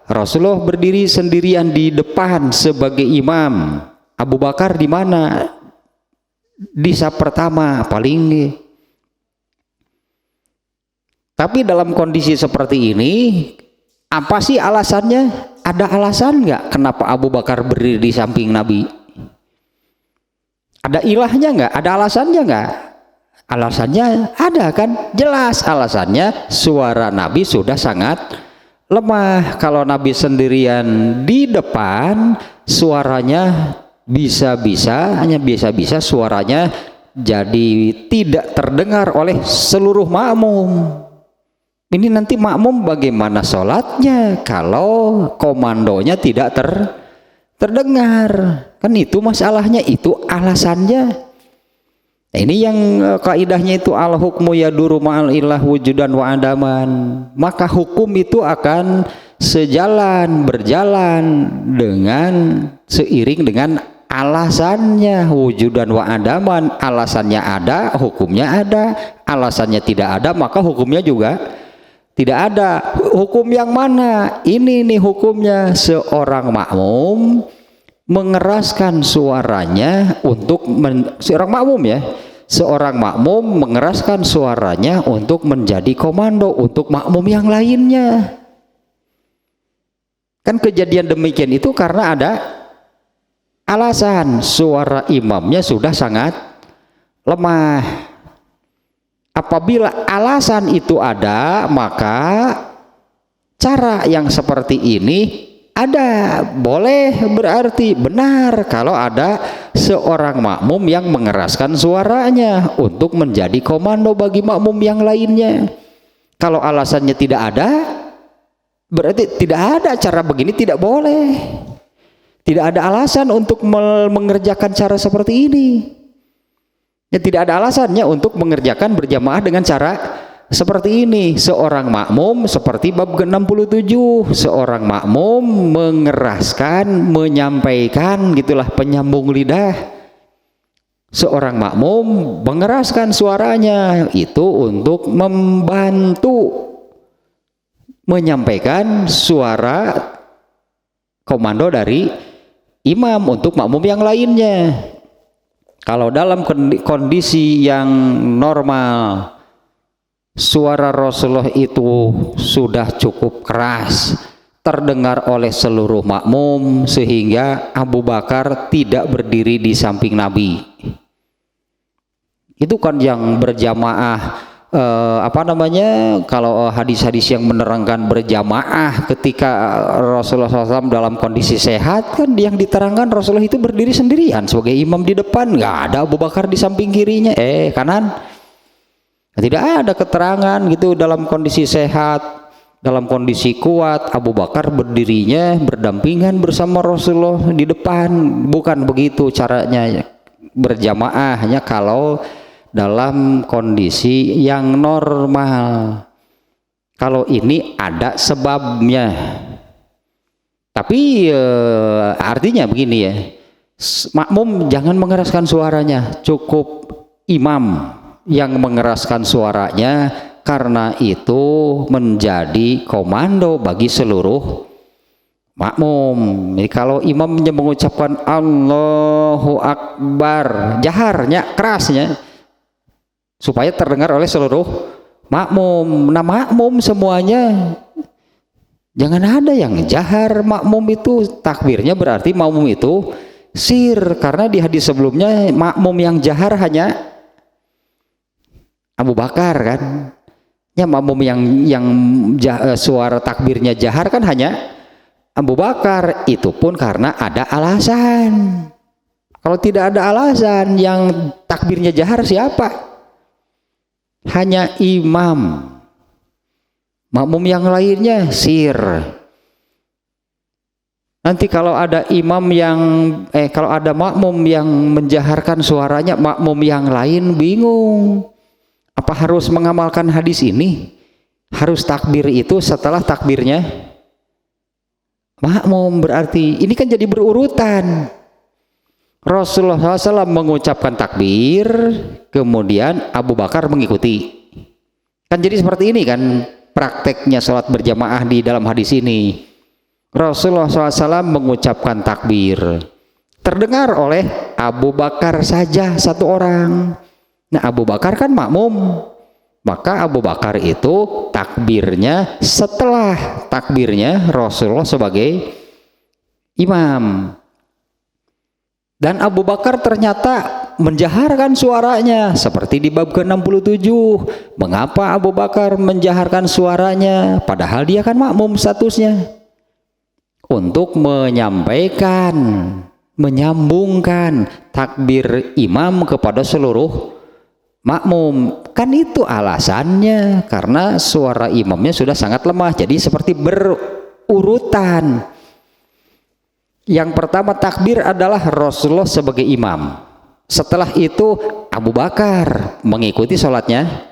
Rasulullah berdiri sendirian di depan sebagai imam. Abu Bakar di mana? Di saf pertama paling. Tapi dalam kondisi seperti ini, apa sih alasannya? Ada alasan nggak kenapa Abu Bakar berdiri di samping Nabi? Ada ilahnya nggak? Ada alasannya nggak? Alasannya ada kan? Jelas alasannya, suara Nabi sudah sangat lemah. Kalau Nabi sendirian di depan, suaranya hanya bisa-bisa suaranya jadi tidak terdengar oleh seluruh makmum. Ini nanti makmum bagaimana sholatnya kalau komandonya tidak terdengar? Kan itu masalahnya, itu alasannya. Nah, ini yang kaidahnya itu al hukmu yaduru ma'al ilah wujudan wa adaman. Maka hukum itu akan berjalan dengan seiring dengan alasannya. Wujudan wa adaman, alasannya ada, hukumnya ada. Alasannya tidak ada, maka hukumnya juga tidak ada. Hukum yang mana? Ini nih hukumnya. Seorang makmum mengeraskan suaranya untuk seorang makmum mengeraskan suaranya untuk menjadi komando untuk makmum yang lainnya. Kan kejadian demikian itu karena ada alasan. Suara imamnya sudah sangat lemah. Apabila alasan itu ada, maka cara yang seperti ini ada, boleh, berarti benar kalau ada seorang makmum yang mengeraskan suaranya untuk menjadi komando bagi makmum yang lainnya. Kalau alasannya tidak ada, berarti tidak ada, cara begini tidak boleh. Tidak ada alasan untuk mengerjakan cara seperti ini. Ya, tidak ada alasannya untuk mengerjakan berjamaah dengan cara seperti ini. Seorang makmum seperti bab ke-67, seorang makmum mengeraskan, menyampaikan, gitulah, penyambung lidah. Seorang makmum mengeraskan suaranya itu untuk membantu menyampaikan suara komando dari imam untuk makmum yang lainnya. Kalau dalam kondisi yang normal, suara Rasulullah itu sudah cukup keras, terdengar oleh seluruh makmum, sehingga Abu Bakar tidak berdiri di samping Nabi. Itu kan yang berjamaah, kalau hadis-hadis yang menerangkan berjamaah ketika Rasulullah SAW dalam kondisi sehat, kan yang diterangkan Rasulullah itu berdiri sendirian sebagai imam di depan, nggak ada Abu Bakar di samping kirinya, kanan. Tidak ada keterangan gitu dalam kondisi sehat, dalam kondisi kuat Abu Bakar berdirinya berdampingan bersama Rasulullah di depan. Bukan begitu caranya berjamaah, hanya kalau dalam kondisi yang normal. Kalau ini ada sebabnya. Tapi artinya begini ya, makmum jangan mengeraskan suaranya, cukup imam yang mengeraskan suaranya, karena itu menjadi komando bagi seluruh makmum. Jadi kalau imamnya mengucapkan Allahu Akbar, jaharnya, kerasnya, supaya terdengar oleh seluruh makmum. Nah, makmum semuanya jangan ada yang jahar. Makmum itu takbirnya berarti makmum itu sir, karena di hadis sebelumnya makmum yang jahar hanya Abu Bakar kan. Ya, makmum yang suara takbirnya jahar kan hanya Abu Bakar. Itu pun karena ada alasan. Kalau tidak ada alasan, yang takbirnya jahar siapa? Hanya imam. Makmum yang lainnya sir. Nanti kalau ada imam yang kalau ada makmum yang menjaharkan suaranya, makmum yang lain bingung. Apa harus mengamalkan hadis ini? Harus takbir itu setelah takbirnya makmum, berarti ini kan jadi berurutan. Rasulullah SAW mengucapkan takbir, kemudian Abu Bakar mengikuti. Kan jadi seperti ini kan prakteknya sholat berjamaah di dalam hadis ini. Rasulullah SAW mengucapkan takbir, terdengar oleh Abu Bakar saja satu orang. Nah, Abu Bakar kan makmum, maka Abu Bakar itu takbirnya setelah takbirnya Rasulullah sebagai imam. Dan Abu Bakar ternyata menjaharkan suaranya seperti di bab ke-67. Mengapa Abu Bakar menjaharkan suaranya padahal dia kan makmum statusnya? Untuk menyampaikan, menyambungkan takbir imam kepada seluruh makmum. Kan itu alasannya, karena suara imamnya sudah sangat lemah, jadi seperti berurutan. Yang pertama takbir adalah Rasulullah sebagai imam, setelah itu Abu Bakar mengikuti sholatnya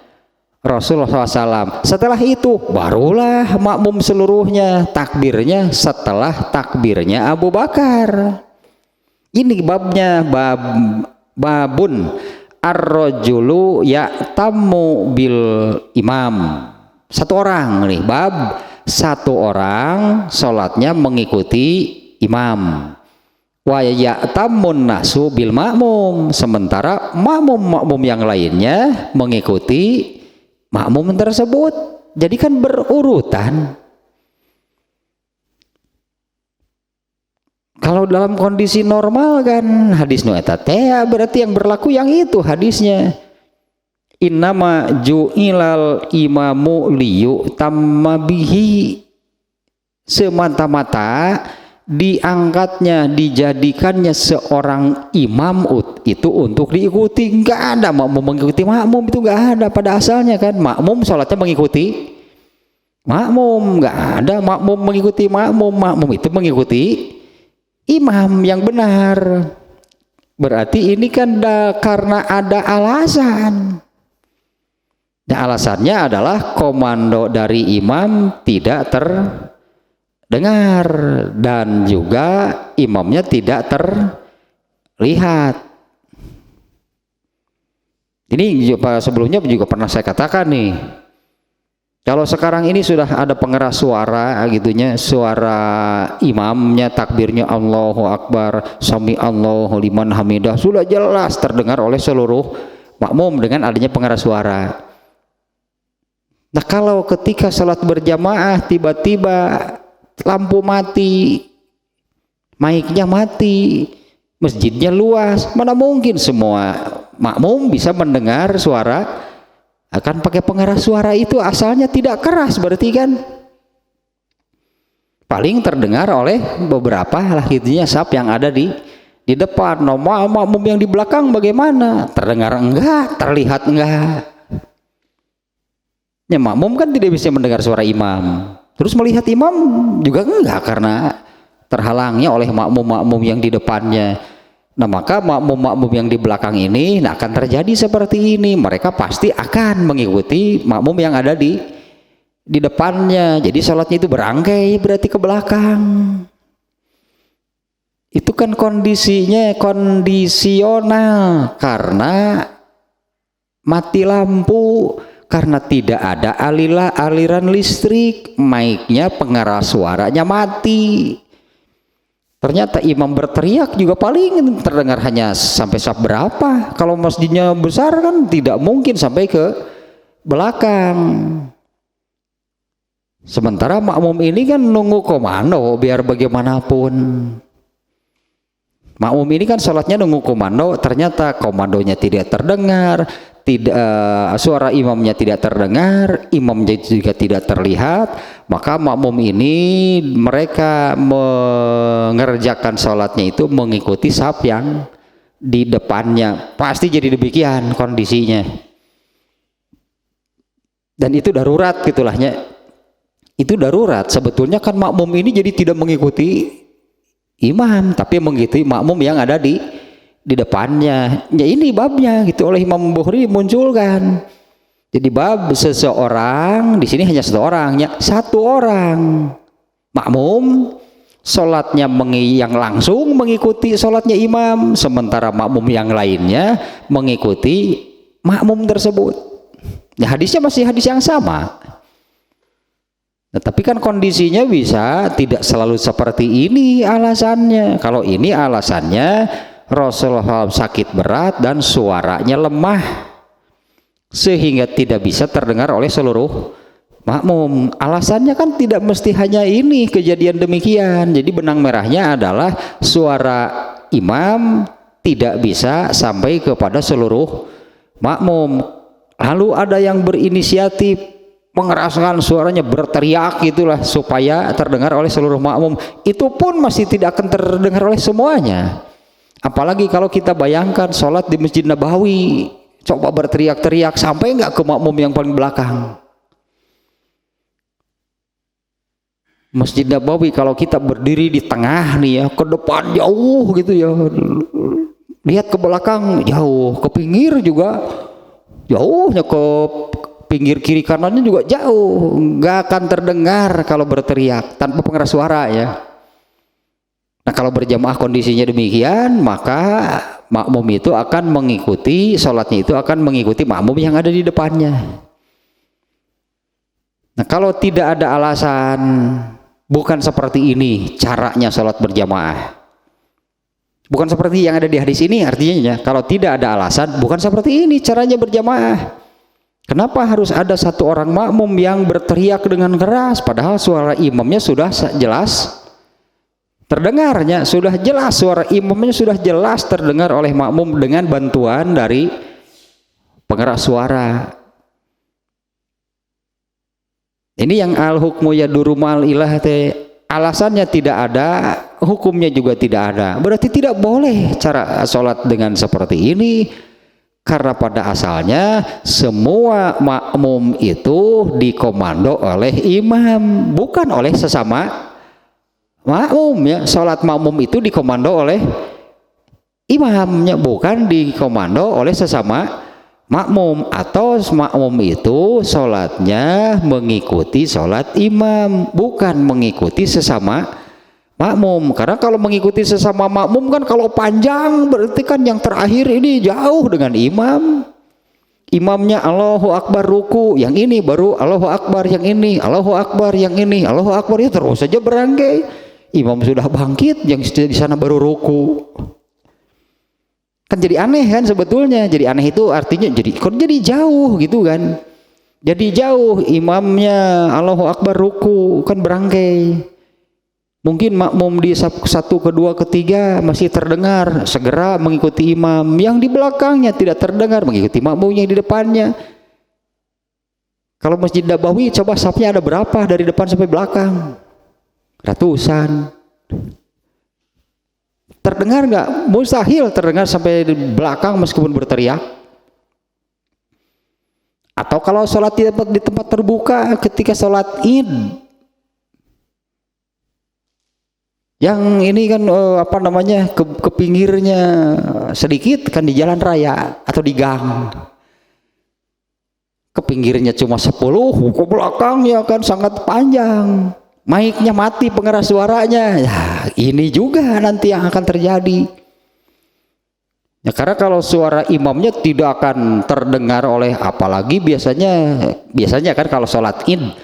Rasulullah SAW, setelah itu barulah makmum seluruhnya takbirnya setelah takbirnya Abu Bakar. Ini babnya, babun ar-rajulu ya'tammu bil imam. Satu orang nih, bab satu orang sholatnya mengikuti imam. Wa ya'tammun nasu bil makmum, sementara makmum yang lainnya mengikuti makmum tersebut. Jadi kan berurutan. Kalau dalam kondisi normal kan hadis nu eta teh berarti yang berlaku yang itu hadisnya. Innama ju'ilal imamu liyu tamma bihi. semata-mata diangkatnya, dijadikannya seorang imam itu untuk diikuti. Nggak ada makmum mengikuti makmum, itu nggak ada pada asalnya kan. Makmum sholatnya mengikuti makmum, nggak ada makmum mengikuti makmum. Makmum itu mengikuti imam yang benar. Berarti ini kan karena ada alasan. Nah, alasannya adalah komando dari imam tidak terdengar dan juga imamnya tidak terlihat. Ini sebelumnya juga pernah saya katakan nih. Kalau sekarang ini sudah ada pengeras suara gitunya, suara imamnya takbirnya Allahu Akbar, Sami Allahu liman hamidah sudah jelas terdengar oleh seluruh makmum dengan adanya pengeras suara. Nah, kalau ketika salat berjamaah tiba-tiba lampu mati, mic-nya mati, masjidnya luas, mana mungkin semua makmum bisa mendengar suara. Akan pakai pengeras suara itu asalnya tidak keras, berarti kan paling terdengar oleh beberapa lah gitunya saf yang ada di depan. Makmum yang di belakang bagaimana? Terdengar enggak? Terlihat enggak? Ya, makmum kan tidak bisa mendengar suara imam. Terus melihat imam juga enggak karena terhalangnya oleh makmum-makmum yang di depannya. Nah, maka makmum-makmum yang di belakang ini akan terjadi seperti ini. Mereka pasti akan mengikuti makmum yang ada di depannya. Jadi sholatnya itu berangkai berarti ke belakang. Itu kan kondisinya kondisional karena mati lampu, karena tidak ada aliran listrik, mic-nya pengeras suaranya mati. Ternyata imam berteriak juga paling terdengar hanya sampai saf berapa. Kalau masjidnya besar kan tidak mungkin sampai ke belakang. Sementara makmum ini kan nunggu komando biar bagaimanapun. Makmum ini kan sholatnya nunggu komando, ternyata komandonya tidak terdengar, suara imamnya tidak terdengar, imamnya juga tidak terlihat, maka makmum ini mereka mengerjakan sholatnya itu mengikuti saf yang di depannya. Pasti jadi demikian kondisinya. Dan itu darurat gitulahnya. Itu darurat. Sebetulnya kan makmum ini jadi tidak mengikuti imam, tapi mengikuti makmum yang ada di depannya. Ya, ini babnya gitu oleh Imam Bukhari munculkan. Jadi bab seseorang di sini hanya satu orang makmum sholatnya yang langsung mengikuti sholatnya imam, sementara makmum yang lainnya mengikuti makmum tersebut. Ya, hadisnya masih hadis yang sama. Nah, tapi kan kondisinya bisa tidak selalu seperti ini alasannya. Kalau ini alasannya Rasulullah sakit berat dan suaranya lemah sehingga tidak bisa terdengar oleh seluruh makmum. Alasannya kan tidak mesti hanya ini kejadian demikian. Jadi benang merahnya adalah suara imam tidak bisa sampai kepada seluruh makmum. Lalu ada yang berinisiatif mengeraskan suaranya, berteriak itulah supaya terdengar oleh seluruh makmum. Itu pun masih tidak akan terdengar oleh semuanya. Apalagi kalau kita bayangkan sholat di Masjid Nabawi, coba berteriak-teriak sampai nggak ke makmum yang paling belakang. Masjid Nabawi kalau kita berdiri di tengah nih ya, ke depan jauh gitu ya, lihat ke belakang jauh, ke pinggir juga jauhnya, ke pinggir kiri kanannya juga jauh, nggak akan terdengar kalau berteriak tanpa pengeras suara ya. Nah, kalau berjamaah kondisinya demikian, maka makmum itu akan mengikuti sholatnya itu akan mengikuti makmum yang ada di depannya. Nah, kalau tidak ada alasan, bukan seperti ini caranya sholat berjamaah. Bukan seperti yang ada di hadis ini, artinya kalau tidak ada alasan, bukan seperti ini caranya berjamaah. Kenapa harus ada satu orang makmum yang berteriak dengan keras padahal suara imamnya sudah jelas terdengarnya, sudah jelas suara imamnya sudah jelas terdengar oleh makmum dengan bantuan dari pengeras suara. Ini yang al hukmu yaduru mal ilah teh, alasannya tidak ada, hukumnya juga tidak ada, berarti tidak boleh cara sholat dengan seperti ini. Karena pada asalnya semua makmum itu dikomando oleh imam, bukan oleh sesama makmum ya. Sholat makmum itu dikomando oleh imamnya, bukan dikomando oleh sesama makmum. Atau makmum itu sholatnya mengikuti sholat imam, bukan mengikuti sesama makmum. Karena kalau mengikuti sesama makmum kan kalau panjang berarti kan yang terakhir ini jauh dengan imam. Imamnya Allahu Akbar ruku, yang ini baru Allahu Akbar, yang ini Allahu Akbar, yang ini Allahu Akbar, ya terus saja berangkai. Imam sudah bangkit, yang di sana baru ruku. Kan jadi aneh kan sebetulnya. Jadi aneh itu artinya jadi jauh gitu kan. Jadi jauh, imamnya Allahu Akbar ruku kan berangkai. Mungkin makmum di satu, kedua, ketiga masih terdengar, segera mengikuti imam. Yang di belakangnya tidak terdengar, mengikuti makmum yang di depannya. Kalau Masjid Nabawi coba safnya ada berapa dari depan sampai belakang? Ratusan. Terdengar nggak? Mustahil terdengar sampai di belakang meskipun berteriak. Atau kalau sholat di tempat terbuka ketika sholat Id, yang ini kan ke pinggirnya sedikit kan di jalan raya atau di gang, ke pinggirnya cuma 10, ke belakangnya kan sangat panjang, mic-nya mati pengeras suaranya. Ya, ini juga nanti yang akan terjadi ya, karena kalau suara imamnya tidak akan terdengar oleh, apalagi biasanya kan kalau sholat Id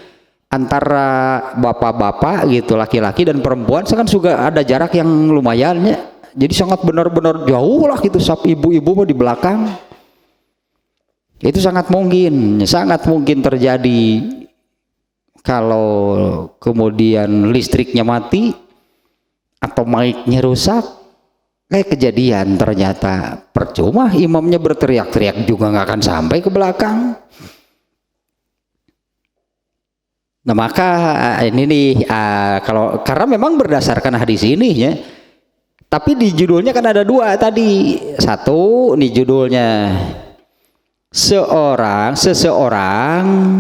antara bapak-bapak gitu, laki-laki dan perempuan kan juga ada jarak yang lumayan ya. Jadi sangat benar-benar jauh lah gitu, sap ibu-ibu mau di belakang. Itu sangat mungkin terjadi kalau kemudian listriknya mati atau mic-nya rusak. Kayak kejadian ternyata percuma imamnya berteriak-teriak juga nggak akan sampai ke belakang. Nah maka ini nih karena memang berdasarkan hadis ini ya, tapi di judulnya kan ada dua tadi. Satu nih judulnya, seseorang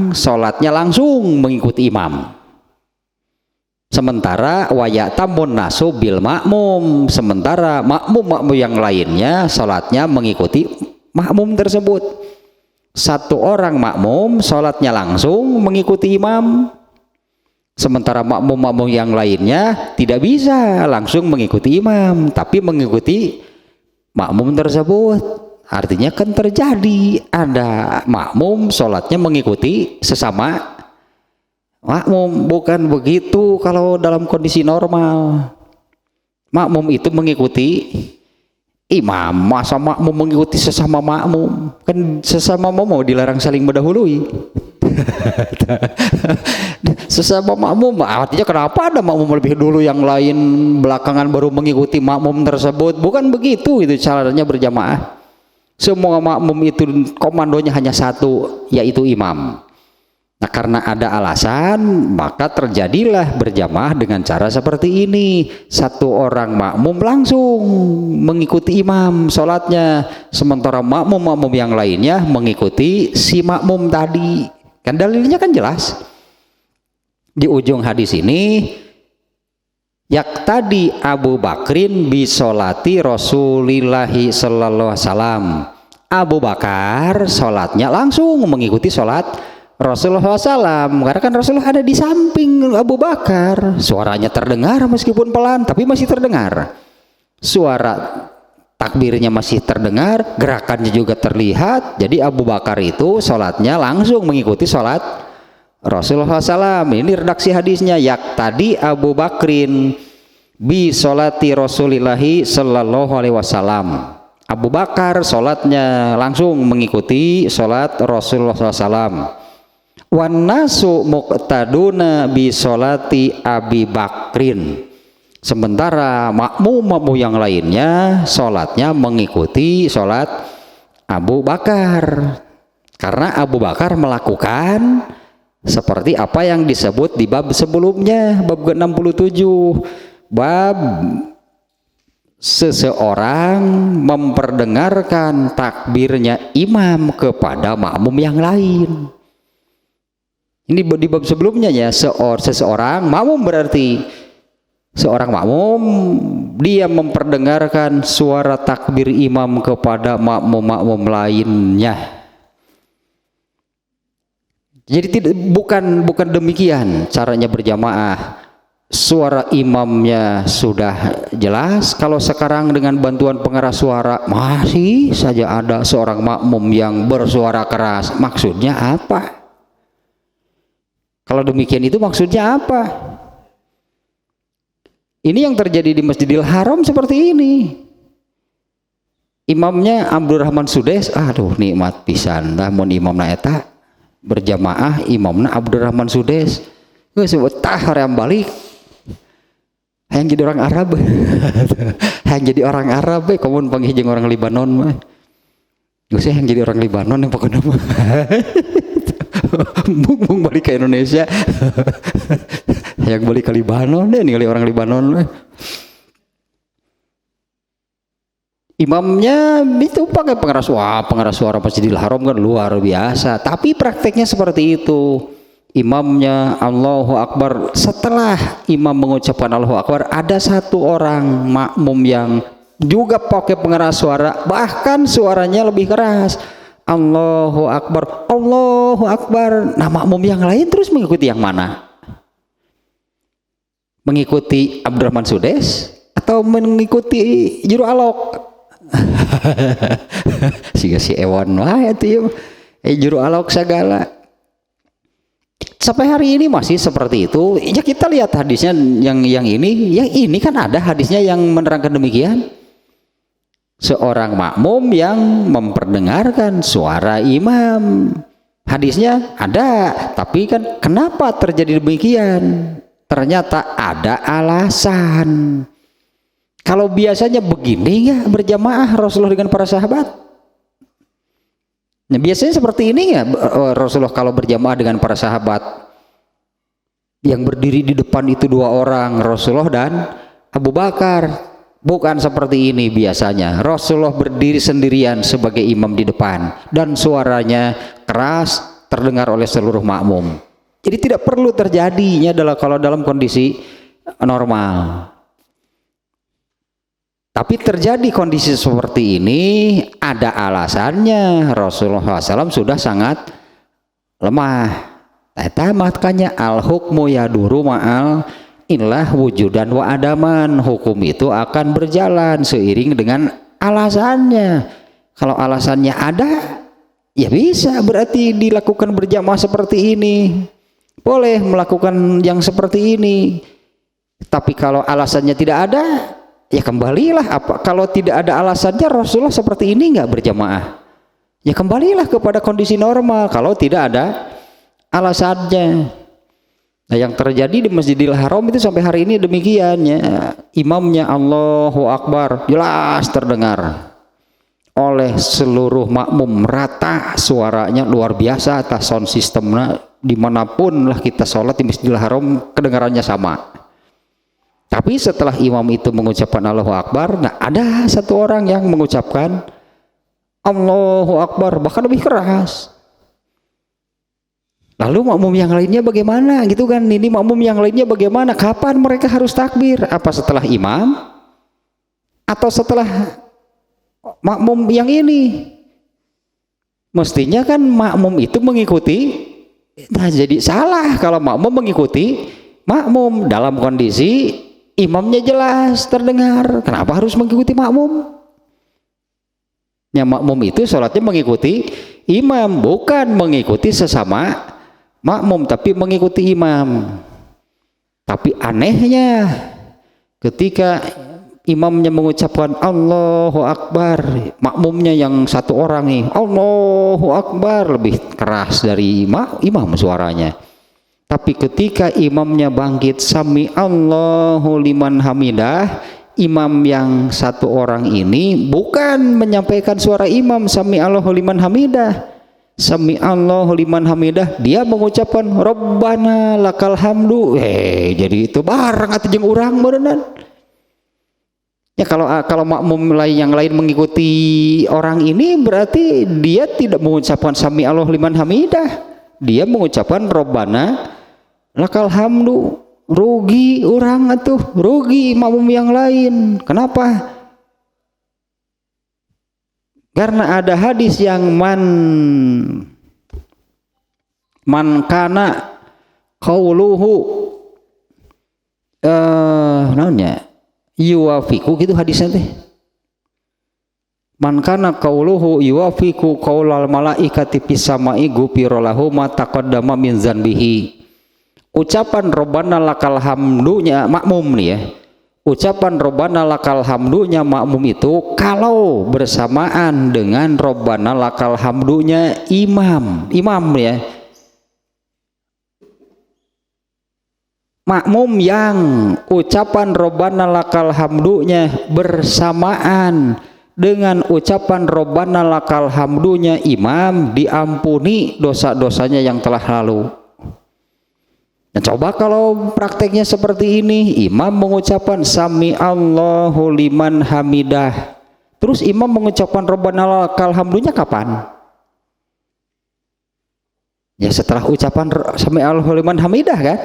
sholatnya langsung mengikuti imam, sementara wayatamun nasu bil makmum, sementara makmum yang lainnya sholatnya mengikuti makmum tersebut. Satu orang makmum sholatnya langsung mengikuti imam, sementara makmum yang lainnya tidak bisa langsung mengikuti imam, tapi mengikuti makmum tersebut. Artinya kan terjadi ada makmum sholatnya mengikuti sesama makmum. Bukan begitu kalau dalam kondisi normal. Makmum itu mengikuti imam, masa makmum mengikuti sesama makmum? Kan sesama makmum dilarang saling mendahului. Sesama makmum, artinya kenapa ada makmum lebih dulu yang lain belakangan baru mengikuti makmum tersebut? Bukan begitu itu caranya berjamaah. Semua makmum itu komandonya hanya satu, yaitu imam. Nah karena ada alasan maka terjadilah berjamaah dengan cara seperti ini. Satu orang makmum langsung mengikuti imam sholatnya, sementara makmum yang lainnya mengikuti si makmum tadi. Kan dalilnya kan jelas di ujung hadis ini, yak tadi Abu Bakrin bisolati Rasulillahi sallallahu alaihi wasallam. Abu Bakar sholatnya langsung mengikuti sholat Rasulullah SAW, karena kan Rasulullah ada di samping Abu Bakar. Suaranya terdengar meskipun pelan, tapi masih terdengar. Suara takbirnya masih terdengar, gerakannya juga terlihat. Jadi Abu Bakar itu sholatnya langsung mengikuti sholat Rasulullah SAW. Ini redaksi hadisnya, yak tadi Abu Bakrin bi sholati Rasulillahi sallallahu alaihi wasallam. Abu Bakar sholatnya langsung mengikuti sholat Rasulullah SAW. Wan nasu muqtaduna bi sholati Abi Bakrin, sementara makmum yang lainnya sholatnya mengikuti sholat Abu Bakar, karena Abu Bakar melakukan seperti apa yang disebut di bab sebelumnya, bab ke-67, bab seseorang memperdengarkan takbirnya imam kepada makmum yang lain. Ini di bab sebelumnya ya, seseorang makmum, berarti seorang makmum dia memperdengarkan suara takbir imam kepada makmum-makmum lainnya. Jadi bukan demikian caranya berjamaah. Suara imamnya sudah jelas. Kalau sekarang dengan bantuan pengeras suara masih saja ada seorang makmum yang bersuara keras, maksudnya apa? Kalau demikian itu maksudnya apa? Ini yang terjadi di Masjidil Haram seperti ini. Imamnya Abdurrahman Sudes, aduh nikmat pisan lamun imamna eta berjamaah, imamna Abdurrahman Sudes. Geus betah hoream balik. Hayang jadi orang Arab. Hayang jadi orang Arab, komun panggih jeung orang Libanon mah. Geus hayang jadi orang Libanon yang pokokna mah. Mung balik ke Indonesia. Hayang balik ke Libanon deh, ningali orang Libanon mah. Imamnya itu pakai pengeras suara Masjidil Haram kan luar biasa, tapi prakteknya seperti itu. Imamnya Allahu Akbar, setelah imam mengucapkan Allahu Akbar ada satu orang makmum yang juga pakai pengeras suara, bahkan suaranya lebih keras, Allahu Akbar, Allahu Akbar. Nah makmum yang lain terus mengikuti yang mana? Mengikuti Abdurrahman Sudes atau mengikuti Juru Alok? Si Ewan wah itu Juru Alok segala. Sampai hari ini masih seperti itu. Ya kita lihat hadisnya yang ini kan ada hadisnya yang menerangkan demikian. Seorang makmum yang memperdengarkan suara imam. Hadisnya ada, tapi kan kenapa terjadi demikian? Ternyata ada alasan. Kalau biasanya begini ya berjamaah Rasulullah dengan para sahabat. Nah, biasanya seperti ini ya Rasulullah kalau berjamaah dengan para sahabat. Yang berdiri di depan itu dua orang, Rasulullah dan Abu Bakar. Bukan seperti ini biasanya. Rasulullah berdiri sendirian sebagai imam di depan dan suaranya keras terdengar oleh seluruh makmum. Jadi tidak perlu terjadinya kalau dalam kondisi normal. Tapi terjadi kondisi seperti ini ada alasannya. Rasulullah SAW sudah sangat lemah. Eta makanya al hukmu yaduru ma'al illah wujudan wa adaman. Hukum itu akan berjalan seiring dengan alasannya. Kalau alasannya ada, ya bisa berarti dilakukan berjamaah seperti ini. Boleh melakukan yang seperti ini. Tapi kalau alasannya tidak ada, ya kembalilah. Kalau tidak ada alasannya Rasulullah seperti ini nggak berjamaah, ya kembalilah kepada kondisi normal kalau tidak ada alasannya. Nah yang terjadi di Masjidil Haram itu sampai hari ini demikian ya. Imamnya Allahu Akbar jelas terdengar oleh seluruh makmum, rata suaranya luar biasa atas sound systemnya. Dimanapun lah kita sholat di Masjidil Haram kedengarannya sama. Tapi setelah imam itu mengucapkan Allahu Akbar, nah ada satu orang yang mengucapkan Allahu Akbar bahkan lebih keras. Lalu makmum yang lainnya bagaimana gitu kan? Ini makmum yang lainnya bagaimana? Kapan mereka harus takbir? Apa setelah imam atau setelah makmum yang ini? Mestinya kan makmum itu mengikuti. Nah jadi salah kalau makmum mengikuti makmum dalam kondisi imamnya jelas terdengar. Kenapa harus mengikuti makmum? Ya makmum itu sholatnya mengikuti imam, bukan mengikuti sesama makmum, tapi mengikuti imam. Tapi anehnya ketika imamnya mengucapkan Allahu Akbar, makmumnya yang satu orang nih Allahu Akbar lebih keras dari imam suaranya. Tapi ketika imamnya bangkit sami Allahu liman hamidah, imam yang satu orang ini bukan menyampaikan suara imam sami Allahu liman hamidah, Sami Allahu liman hamidah, dia mengucapkan Rabbana lakal hamdu. Jadi itu barang atau jeung urang berenang. Ya kalau makmum yang lain mengikuti orang ini berarti dia tidak mengucapkan Sami Allahu liman hamidah. Dia mengucapkan Rabbana lakal hamdu. Rugi orang atuh, rugi makmum yang lain. Kenapa? Karena ada hadis yang man kana qauluhu namanya yuwafiku gitu hadisnya teh. Man kana qauluhu yuwafiku qaulal malaikati fis samai ghufira lahu ma taqaddama min dzanbihi. Ucapan Rabbana lakal hamdunya makmum nih ya. Ucapan Rabbana lakal hamdunya makmum itu kalau bersamaan dengan Rabbana lakal hamdunya imam ya. Makmum yang ucapan Rabbana lakal hamdunya bersamaan dengan ucapan Rabbana lakal hamdunya imam, diampuni dosa-dosanya yang telah lalu. Nah, coba kalau prakteknya seperti ini, imam mengucapkan Sami Allahu liman hamidah, terus imam mengucapkan Rabbana lakal hamdunya kapan? Ya setelah ucapan Sami Allahu liman hamidah kan?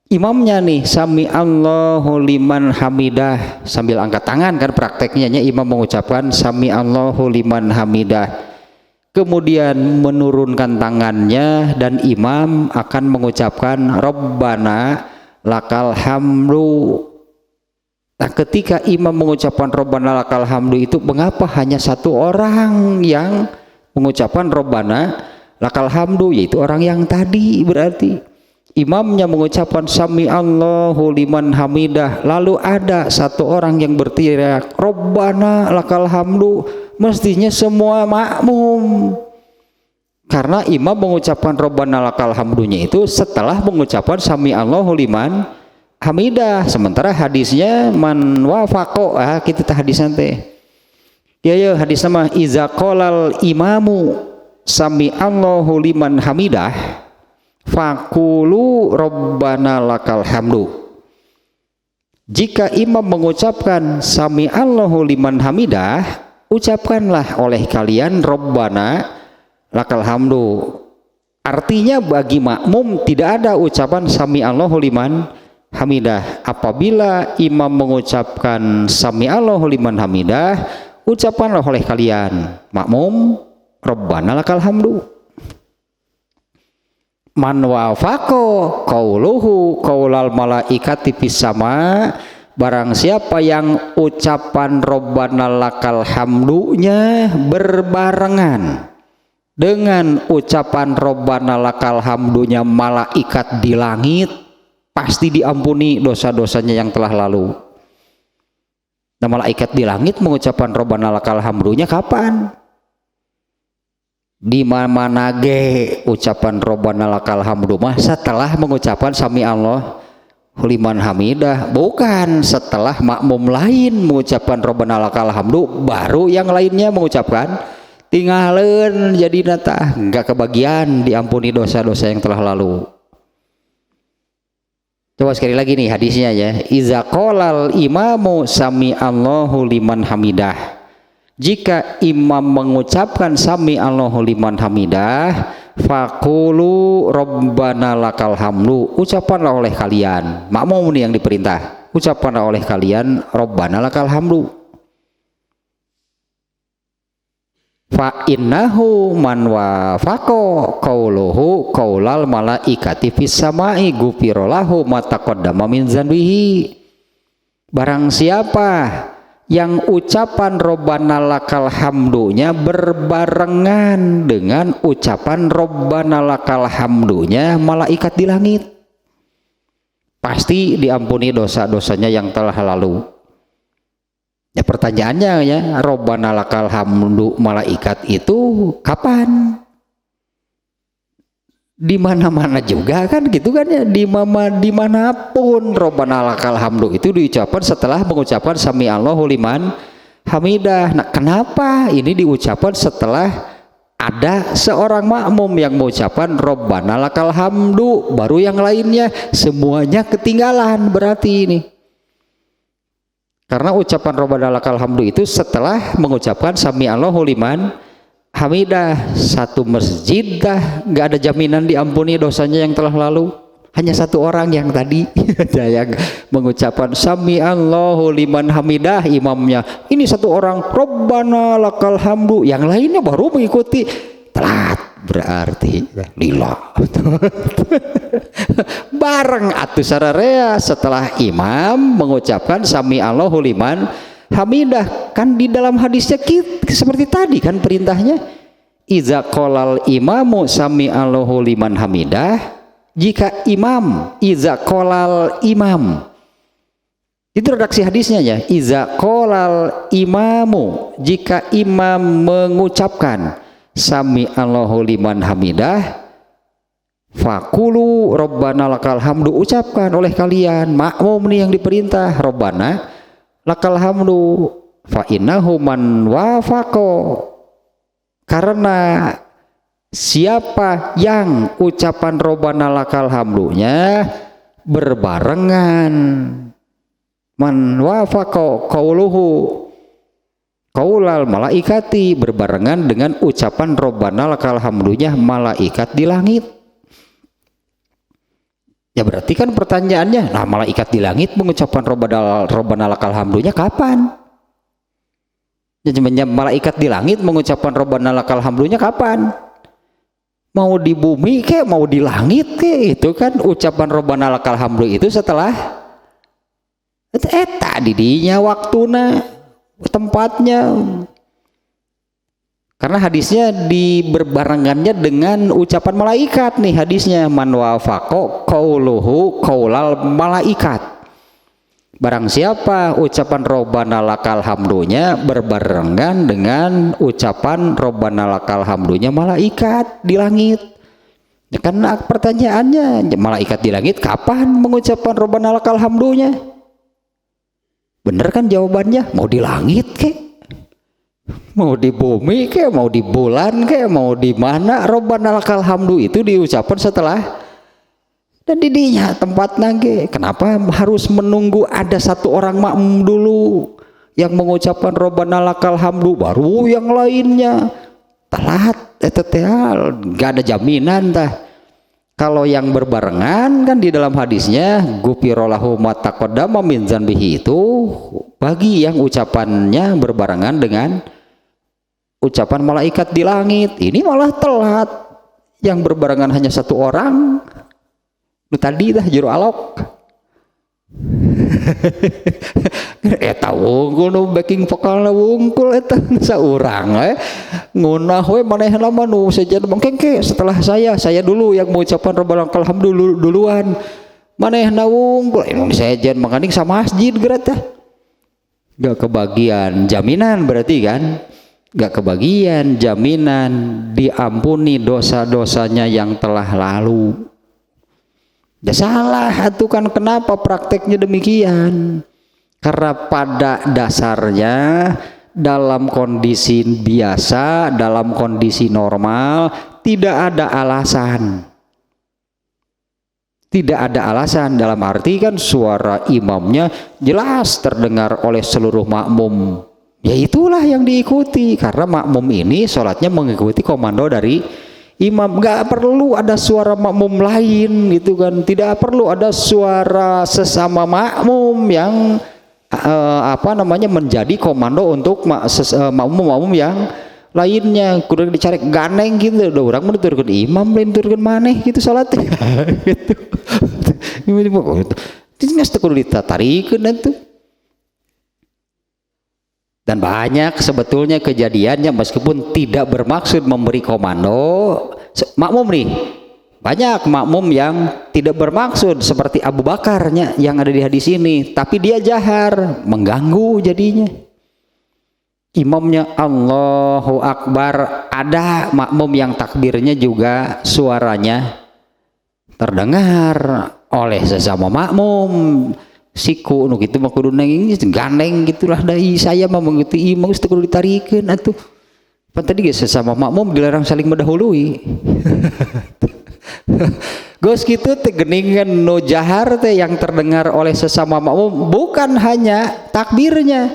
Imamnya nih Sami Allahu liman hamidah sambil angkat tangan kan prakteknya imam mengucapkan Sami Allahu liman hamidah. Kemudian menurunkan tangannya dan imam akan mengucapkan Rabbana lakal hamdu. Nah, ketika imam mengucapkan Rabbana lakal hamdu itu mengapa hanya satu orang yang mengucapkan Rabbana lakal hamdu, yaitu orang yang tadi. Berarti imamnya mengucapkan Sami Allahu liman hamidah, lalu ada satu orang yang berteriak Rabbana lakal hamdu, mestinya semua makmum, karena imam mengucapkan Rabbana lakal hamdunya itu setelah mengucapkan Sami Allahu liman hamidah. Sementara hadisnya man wafaqo, kita hadisnya teh ya hadis nama iza qolal imamu Sami Allahu liman hamidah fakulu Rabbana lakal hamdu. Jika imam mengucapkan Sami Allahu liman hamidah, ucapkanlah oleh kalian Rabbana lakal hamdu. Artinya bagi makmum tidak ada ucapan Sami Allahu liman hamidah. Apabila imam mengucapkan Sami Allahu liman hamidah, ucapkanlah oleh kalian makmum Rabbana lakal hamdu. Man wafaqo qauluhu qaulal malaikati fis sama, barang siapa yang ucapan Rabbana lakal hamdunya berbarengan dengan ucapan Rabbana lakal hamdunya malaikat di langit, pasti diampuni dosa-dosanya yang telah lalu. Nah, malaikat di langit mengucapkan Rabbana lakal hamdunya kapan? Di mana ge ucapan Rabbana lakal hamdu mah setelah mengucapkan Sami Allahu liman hamidah, bukan setelah makmum lain mengucapkan Rabbana lakal hamdu baru yang lainnya mengucapkan. Tinggalin jadi nata enggak kebagian diampuni dosa-dosa yang telah lalu. Coba sekali lagi nih hadisnya ya. Iza qolal imamu Sami Allahu liman hamidah, jika imam mengucapkan Sami Allahu liman hamidah, fakulu Rabbana lakal hamdu, ucapkanlah oleh kalian, makmum ini yang diperintah, ucapkanlah oleh kalian Rabbana lakal hamdu. Fa innahu man wafaqo qauluhu qaulal malaikati fis samai ghufira lahu ma taqaddama min dzanbihi. Barang siapa yang ucapan Rabbana lakal hamdunya berbarengan dengan ucapan Rabbana lakal hamdunya malaikat di langit, pasti diampuni dosa-dosanya yang telah lalu. Ya pertanyaannya ya, Rabbana lakal hamdu malaikat itu kapan? Di mana-mana juga kan gitu kan ya, dimanapun Rabbana lakal hamdu itu diucapkan setelah mengucapkan Sami Allahu liman hamidah. Nah, kenapa ini diucapkan setelah ada seorang makmum yang mengucapkan Rabbana lakal hamdu, baru yang lainnya semuanya ketinggalan berarti ini. Karena ucapan Rabbana lakal hamdu itu setelah mengucapkan Sami Allahu liman hamidah. Satu masjid dah nggak ada jaminan diampuni dosanya yang telah lalu. Hanya satu orang yang tadi yang mengucapkan Sami Allahu liman hamidah imamnya. Ini satu orang Rabbana lakal hamdu, yang lainnya baru mengikuti. Telat berarti lila. Bareng atuh sararea setelah imam mengucapkan Sami Allahu liman hamidah. Kan di dalam hadisnya seperti tadi kan perintahnya. Iza qolal imamu Sami Allahu liman hamidah. Jika imam, iza kolal imam, itu redaksi hadisnya ya. Iza kolal imamu, jika imam mengucapkan Sami Allahu liman hamidah, fakulu Rabbana lakal hamdu, ucapkan oleh kalian makmum nih yang diperintah Rabbana lakal hamdu. Fa innahu man wafaqo, karena siapa yang ucapan Rabbana lakal hamdunya berbarengan, man wafaqa qauluhu qaulal malaikati, berbarengan dengan ucapan Rabbana lakal hamdunya malaikat di langit. Ya berarti kan pertanyaannya, nah malaikat di langit mengucapkan Rabbana lakal hamdunya kapan? Jadi malaikat di langit mengucapkan Rabbana lakal hamdunya kapan? Mau di bumi ke mau di langit ke, itu kan ucapan Rabbana lakal hamdu itu setelah eta didinya waktuna tempatnya, karena hadisnya berbarengannya dengan ucapan malaikat nih hadisnya, man wafaqo qauluhu qaulal malaikat. Barang siapa ucapan Rabbana lakal hamdunya berbarengan dengan ucapan Rabbana lakal hamdunya malaikat di langit. Ya, karena pertanyaannya malaikat di langit kapan mengucapkan Rabbana lakal hamdunya? Bener kan jawabannya? Mau di langit ke? Mau di bumi ke? Mau di bulan ke? Mau di mana? Rabbana lakal hamdu itu diucapkan setelah dan didinya tempat nage. Kenapa harus menunggu ada satu orang makmum dulu yang mengucapkan Rabbana lakal hamdu baru yang lainnya? Telat eteteal, gak ada jaminan tah. Kalau yang berbarengan kan di dalam hadisnya gufirolahu ma taqaddama min dzanbihi, itu bagi yang ucapannya berbarengan dengan ucapan malaikat di langit. Ini malah telat, yang berbarengan hanya satu orang. Tadi dah juru alok eta wungkul nu backing vokalna wungkul eta saurang ngunah we manehna mah nu sejen mengkengke setelah saya dulu yang mengucapkan Rabbana lakal hamdu duluan, manehna wungkul sejen mangkaning sa masjid geura teh gak kebagian jaminan, berarti kan gak kebagian jaminan diampuni dosa-dosanya yang telah lalu. Ya salah itu kan, kenapa prakteknya demikian? Karena pada dasarnya dalam kondisi biasa, dalam kondisi normal tidak ada alasan. Tidak ada alasan dalam arti kan suara imamnya jelas terdengar oleh seluruh makmum. Ya itulah yang diikuti, karena makmum ini sholatnya mengikuti komando dari imam. Nggak perlu ada suara makmum lain gitu kan, tidak perlu ada suara sesama makmum yang menjadi komando untuk makmum yang lainnya. Kudu dicari ganeng gitu, udah orang menurunkan imam lain turunkan maneh gitu salatnya gitu. Itu nggak kudu ditatarikan itu. Dan banyak sebetulnya kejadiannya meskipun tidak bermaksud memberi komando makmum nih, banyak makmum yang tidak bermaksud seperti Abu Bakarnya yang ada di hadis ini, tapi dia jahar mengganggu jadinya. Imamnya Allahu Akbar, ada makmum yang takbirnya juga suaranya terdengar oleh sesama makmum. Siku nu kitu mah kudu nanging gandeng gitulah dari saya mah mengikuti imam geus kudu ditarikeun atuh. Tadi sesama makmum dilarang saling mendahului. Gos gitu teh geningan no jahar teh yang terdengar oleh sesama makmum bukan hanya takbirnya,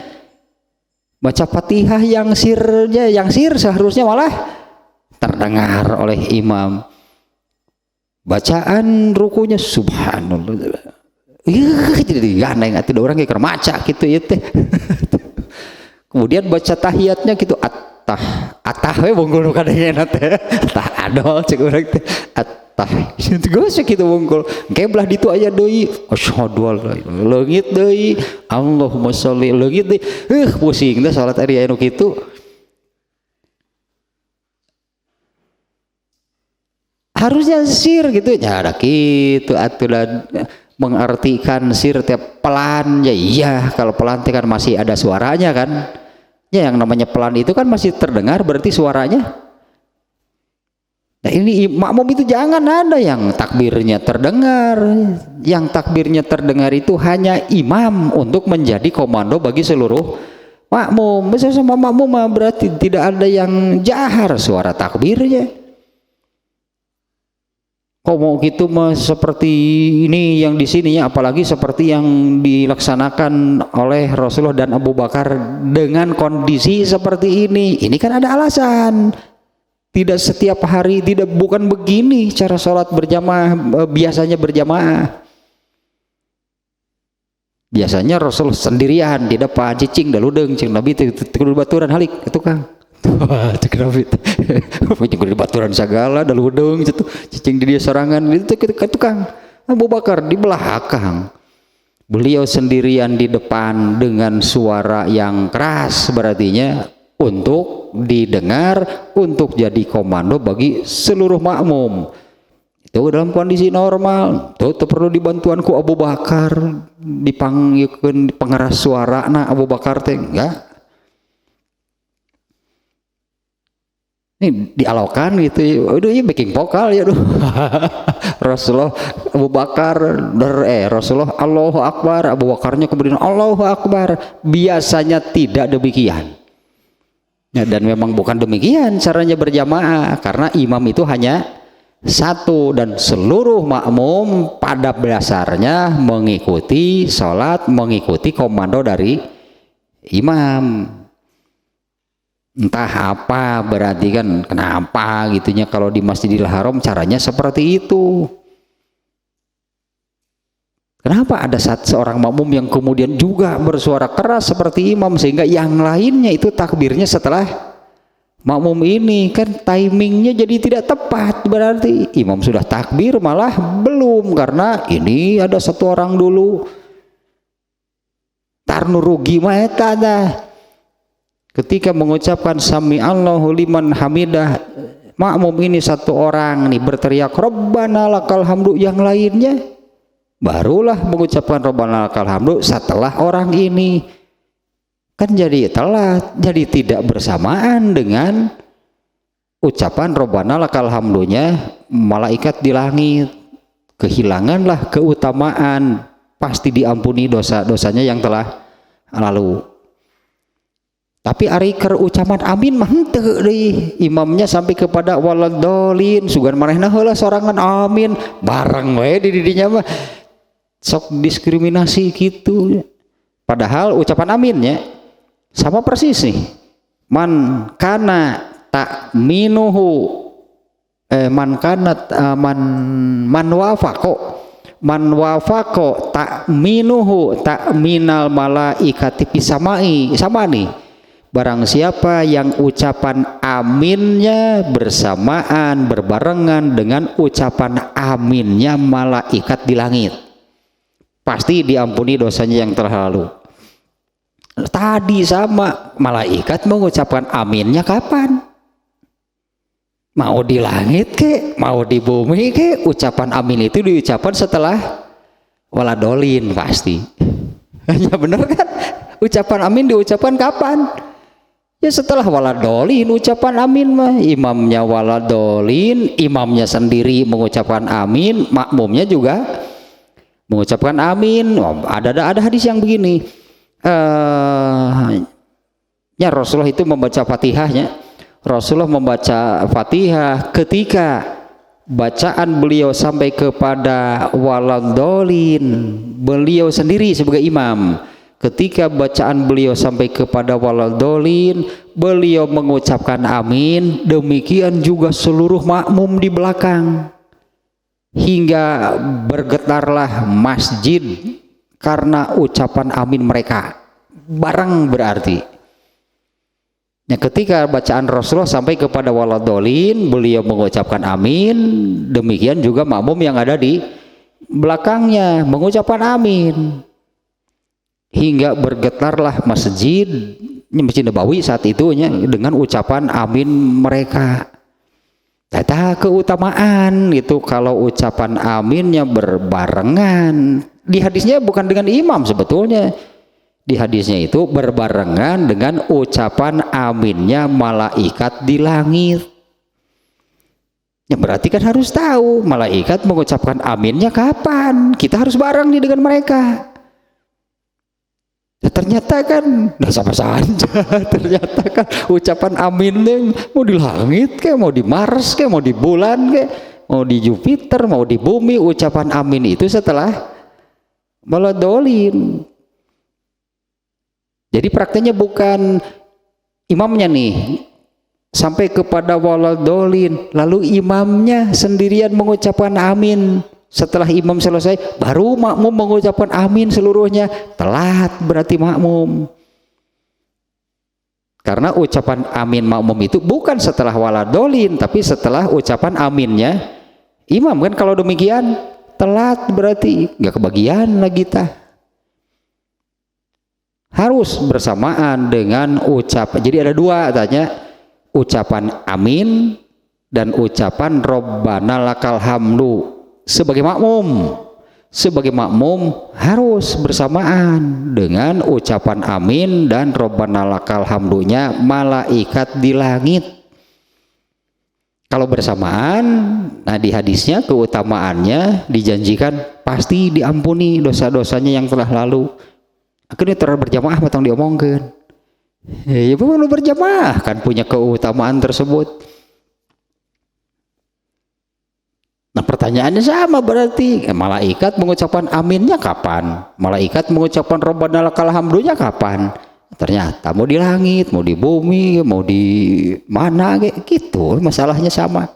baca Fatihah yang sir seharusnya malah terdengar oleh imam. Bacaan rukunya subhanallah. Jadi aneh atuh orang kayak maca gitu ya teh. Kemudian baca tahiyatnya gitu atah we wunggul nu kadengena teh. Tah adol cek urang teh. Atah. Geus kitu wunggul. Engke belah ditu aya deui asyhadu alla leungit deui Allahumma sholli leungit deui. Pusing teh salat ari aya nu kitu. Harusnya sir gitu ya ada gitu aturan mengartikan sir tiap pelan ya iya kalau pelan kan masih ada suaranya kan. Ya yang namanya pelan itu kan masih terdengar berarti suaranya. Nah ini makmum itu jangan ada yang takbirnya terdengar. Yang takbirnya terdengar itu hanya imam untuk menjadi komando bagi seluruh makmum. Misalnya sama makmum berarti tidak ada yang jahar suara takbirnya. Kok mau gitu mah seperti ini yang di sininya, apalagi seperti yang dilaksanakan oleh Rasulullah dan Abu Bakar dengan kondisi seperti ini. Ini kan ada alasan. Tidak setiap hari, bukan begini cara sholat berjamaah, biasanya berjamaah. Biasanya Rasul sendirian di depan cicing daludeng cing Nabi kudu baturan halik itu Kang. Wah, cek Nabi. Kudu baturan segala daludeng gitu. Cicing di dia sorangan itu ke tukang. Abu Bakar di belakang. Beliau sendirian di depan dengan suara yang keras berartinya untuk didengar, untuk jadi komando bagi seluruh makmum. Itu dalam kondisi normal. Itu perlu dibantuan ku Abu Bakar, dipanggilkeun pengeras suara na Abu Bakar teh enggak. Ini dialaukan gitu, udah ya backing vokal ya Rasulullah Abu Bakar Rasulullah Allahu Akbar, Abu Bakarnya kemudian Allahu Akbar. Biasanya tidak demikian ya, dan memang bukan demikian caranya berjamaah karena imam itu hanya satu dan seluruh makmum pada dasarnya mengikuti sholat, mengikuti komando dari imam. Entah apa berarti kan kenapa gitunya kalau di Masjidil Haram caranya seperti itu. Kenapa ada seorang makmum yang kemudian juga bersuara keras seperti imam sehingga yang lainnya itu takbirnya setelah makmum ini kan timingnya jadi tidak tepat, berarti imam sudah takbir malah belum karena ini ada satu orang dulu tarnu rugi mah eta dah. Ketika mengucapkan sami Allahu liman hamidah, makmum ini satu orang nih berteriak Rabbana lakal hamdu, yang lainnya barulah mengucapkan Rabbana lakal hamdu setelah orang ini. Kan jadi telat, jadi tidak bersamaan dengan ucapan Rabbana lakal hamdunya malaikat di langit. Kehilanganlah keutamaan, pasti diampuni dosa-dosanya yang telah lalu. Tapi ari keur ucapan amin mah henteu deui, imamnya sampai kepada waladolin sugan manehna heula sorangan amin bareng we di didinya mah sok diskriminasi gitu. Padahal ucapan aminnya sama persis nih. Man kana ta'minuhu man wafaqo ta'minuhu ta'minal malaikati pisamai sama nih. Barang siapa yang ucapan aminnya bersamaan berbarengan dengan ucapan aminnya malaikat di langit, pasti diampuni dosanya yang telah lalu. Tadi sama malaikat mengucapkan aminnya kapan? Mau di langit ke, mau di bumi ke, ucapan amin itu diucapkan setelah waladolin pasti. Ya bener kan? Ucapan amin diucapkan kapan? Ya setelah waladolin ucapan amin mah, imamnya waladolin, imamnya sendiri mengucapkan amin, makmumnya juga mengucapkan amin. Ada hadis yang begini, ya Rasulullah itu membaca Fatihahnya Rasulullah membaca Fatihah, ketika bacaan beliau sampai kepada waladhdallin, beliau sendiri sebagai imam, ketika bacaan beliau sampai kepada waladhdallin, beliau mengucapkan amin, demikian juga seluruh makmum di belakang, hingga bergetarlah masjid karena ucapan amin mereka bareng. Berarti ya, ketika bacaan Rasulullah sampai kepada waladhdallin, beliau mengucapkan amin, demikian juga makmum yang ada di belakangnya mengucapkan amin, hingga bergetarlah masjid Nabawi saat itunya dengan ucapan amin mereka. Tata keutamaan itu kalau ucapan aminnya berbarengan. Di hadisnya bukan dengan imam sebetulnya. Di hadisnya itu berbarengan dengan ucapan aminnya malaikat di langit. Ya berarti kan harus tahu malaikat mengucapkan aminnya kapan. Kita harus bareng nih dengan mereka. Ya, ternyata kan sama saja. Ternyata kan ucapan aminnya mau di langit kayak, mau di Mars kayak, mau di bulan kayak, mau di Jupiter, mau di bumi, ucapan amin itu setelah waladhdallin. Jadi prakteknya bukan imamnya nih sampai kepada waladhdallin, lalu imamnya sendirian mengucapkan amin. Setelah imam selesai, baru makmum mengucapkan amin seluruhnya. Telat berarti makmum. Karena ucapan amin makmum itu bukan setelah waladhdallin, tapi setelah ucapan aminnya imam. Kan kalau demikian telat berarti nggak kebagian lagi kita. Harus bersamaan dengan ucapan. Jadi ada dua tanya, ucapan amin dan ucapan Rabbana lakal hamdu. Sebagai makmum harus bersamaan dengan ucapan amin dan Rabbana lakal hamdunya malaikat di langit. Kalau bersamaan, nah di hadisnya keutamaannya dijanjikan pasti diampuni dosa-dosanya yang telah lalu. Akhirnya terlalu berjamaah matang diomongkan. Ya perlu berjamaah kan punya keutamaan tersebut. Nah pertanyaannya sama berarti, malaikat mengucapkan aminnya kapan? Malaikat mengucapkan Rabbana lakal hamdunya kapan? Ternyata mau di langit, mau di bumi, mau di mana kayak gitu, masalahnya sama.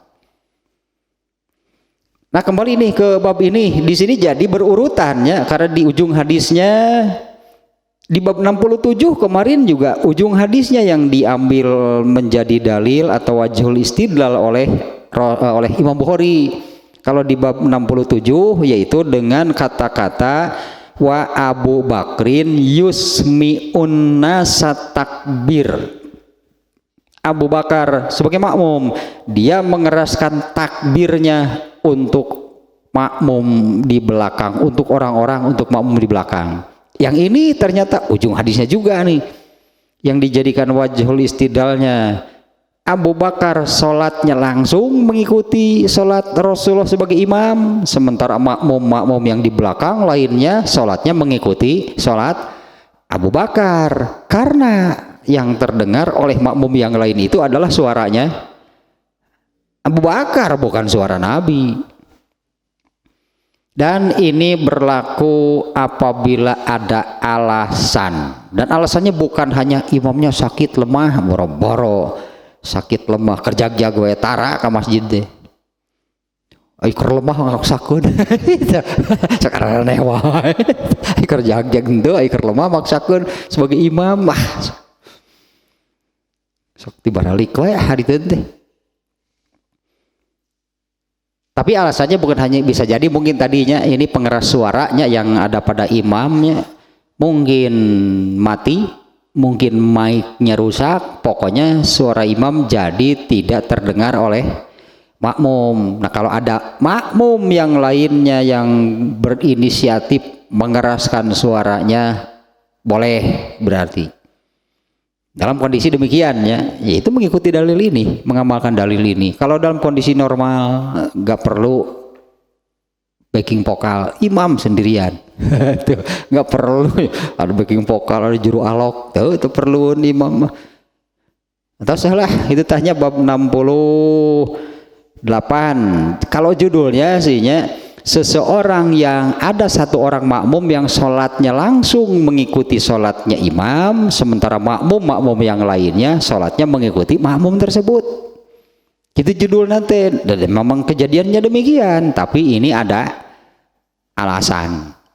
Nah kembali nih ke bab ini, di sini jadi berurutannya karena di ujung hadisnya di bab 67 kemarin juga ujung hadisnya yang diambil menjadi dalil atau wajhul istidlal oleh Imam Bukhari. Kalau di bab 67 yaitu dengan kata-kata wa Abu Bakrin yusmi'un nasa takbir. Abu Bakar sebagai makmum dia mengeraskan takbirnya untuk makmum di belakang, untuk orang-orang, untuk makmum di belakang. Yang ini ternyata ujung hadisnya juga nih yang dijadikan wajhul istidlalnya. Abu Bakar sholatnya langsung mengikuti sholat Rasulullah sebagai imam, sementara makmum yang di belakang lainnya sholatnya mengikuti sholat Abu Bakar, karena yang terdengar oleh makmum yang lain itu adalah suaranya Abu Bakar, bukan suara Nabi. Dan ini berlaku apabila ada alasan, dan alasannya bukan hanya imamnya sakit lemah, boro-boro sakit lemah kerja gue tara ke masjid deh, ikur lemah nggak sakun sekarang aneh wae ikur jag-jag itu ikur lemah maksakun sebagai imam sok tibaralik wae hari itu deh. Tapi alasannya bukan hanya, bisa jadi mungkin tadinya ini pengeras suaranya yang ada pada imamnya mungkin mati, mungkin mic-nya rusak, pokoknya suara imam jadi tidak terdengar oleh makmum. Nah kalau ada makmum yang lainnya yang berinisiatif mengeraskan suaranya boleh berarti. Dalam kondisi demikian ya, yaitu mengikuti dalil ini, mengamalkan dalil ini. Kalau dalam kondisi normal nggak perlu backing vokal, imam sendirian, nggak perlu ada backing vokal, ada juru alok, tuh itu perlu imam. Atau salah, itu tanya bab 68. Kalau judulnya sihnya seseorang yang ada satu orang makmum yang sholatnya langsung mengikuti sholatnya imam, sementara makmum yang lainnya sholatnya mengikuti makmum tersebut. Itu judul nanti. Dan memang kejadiannya demikian, tapi ini ada alasan.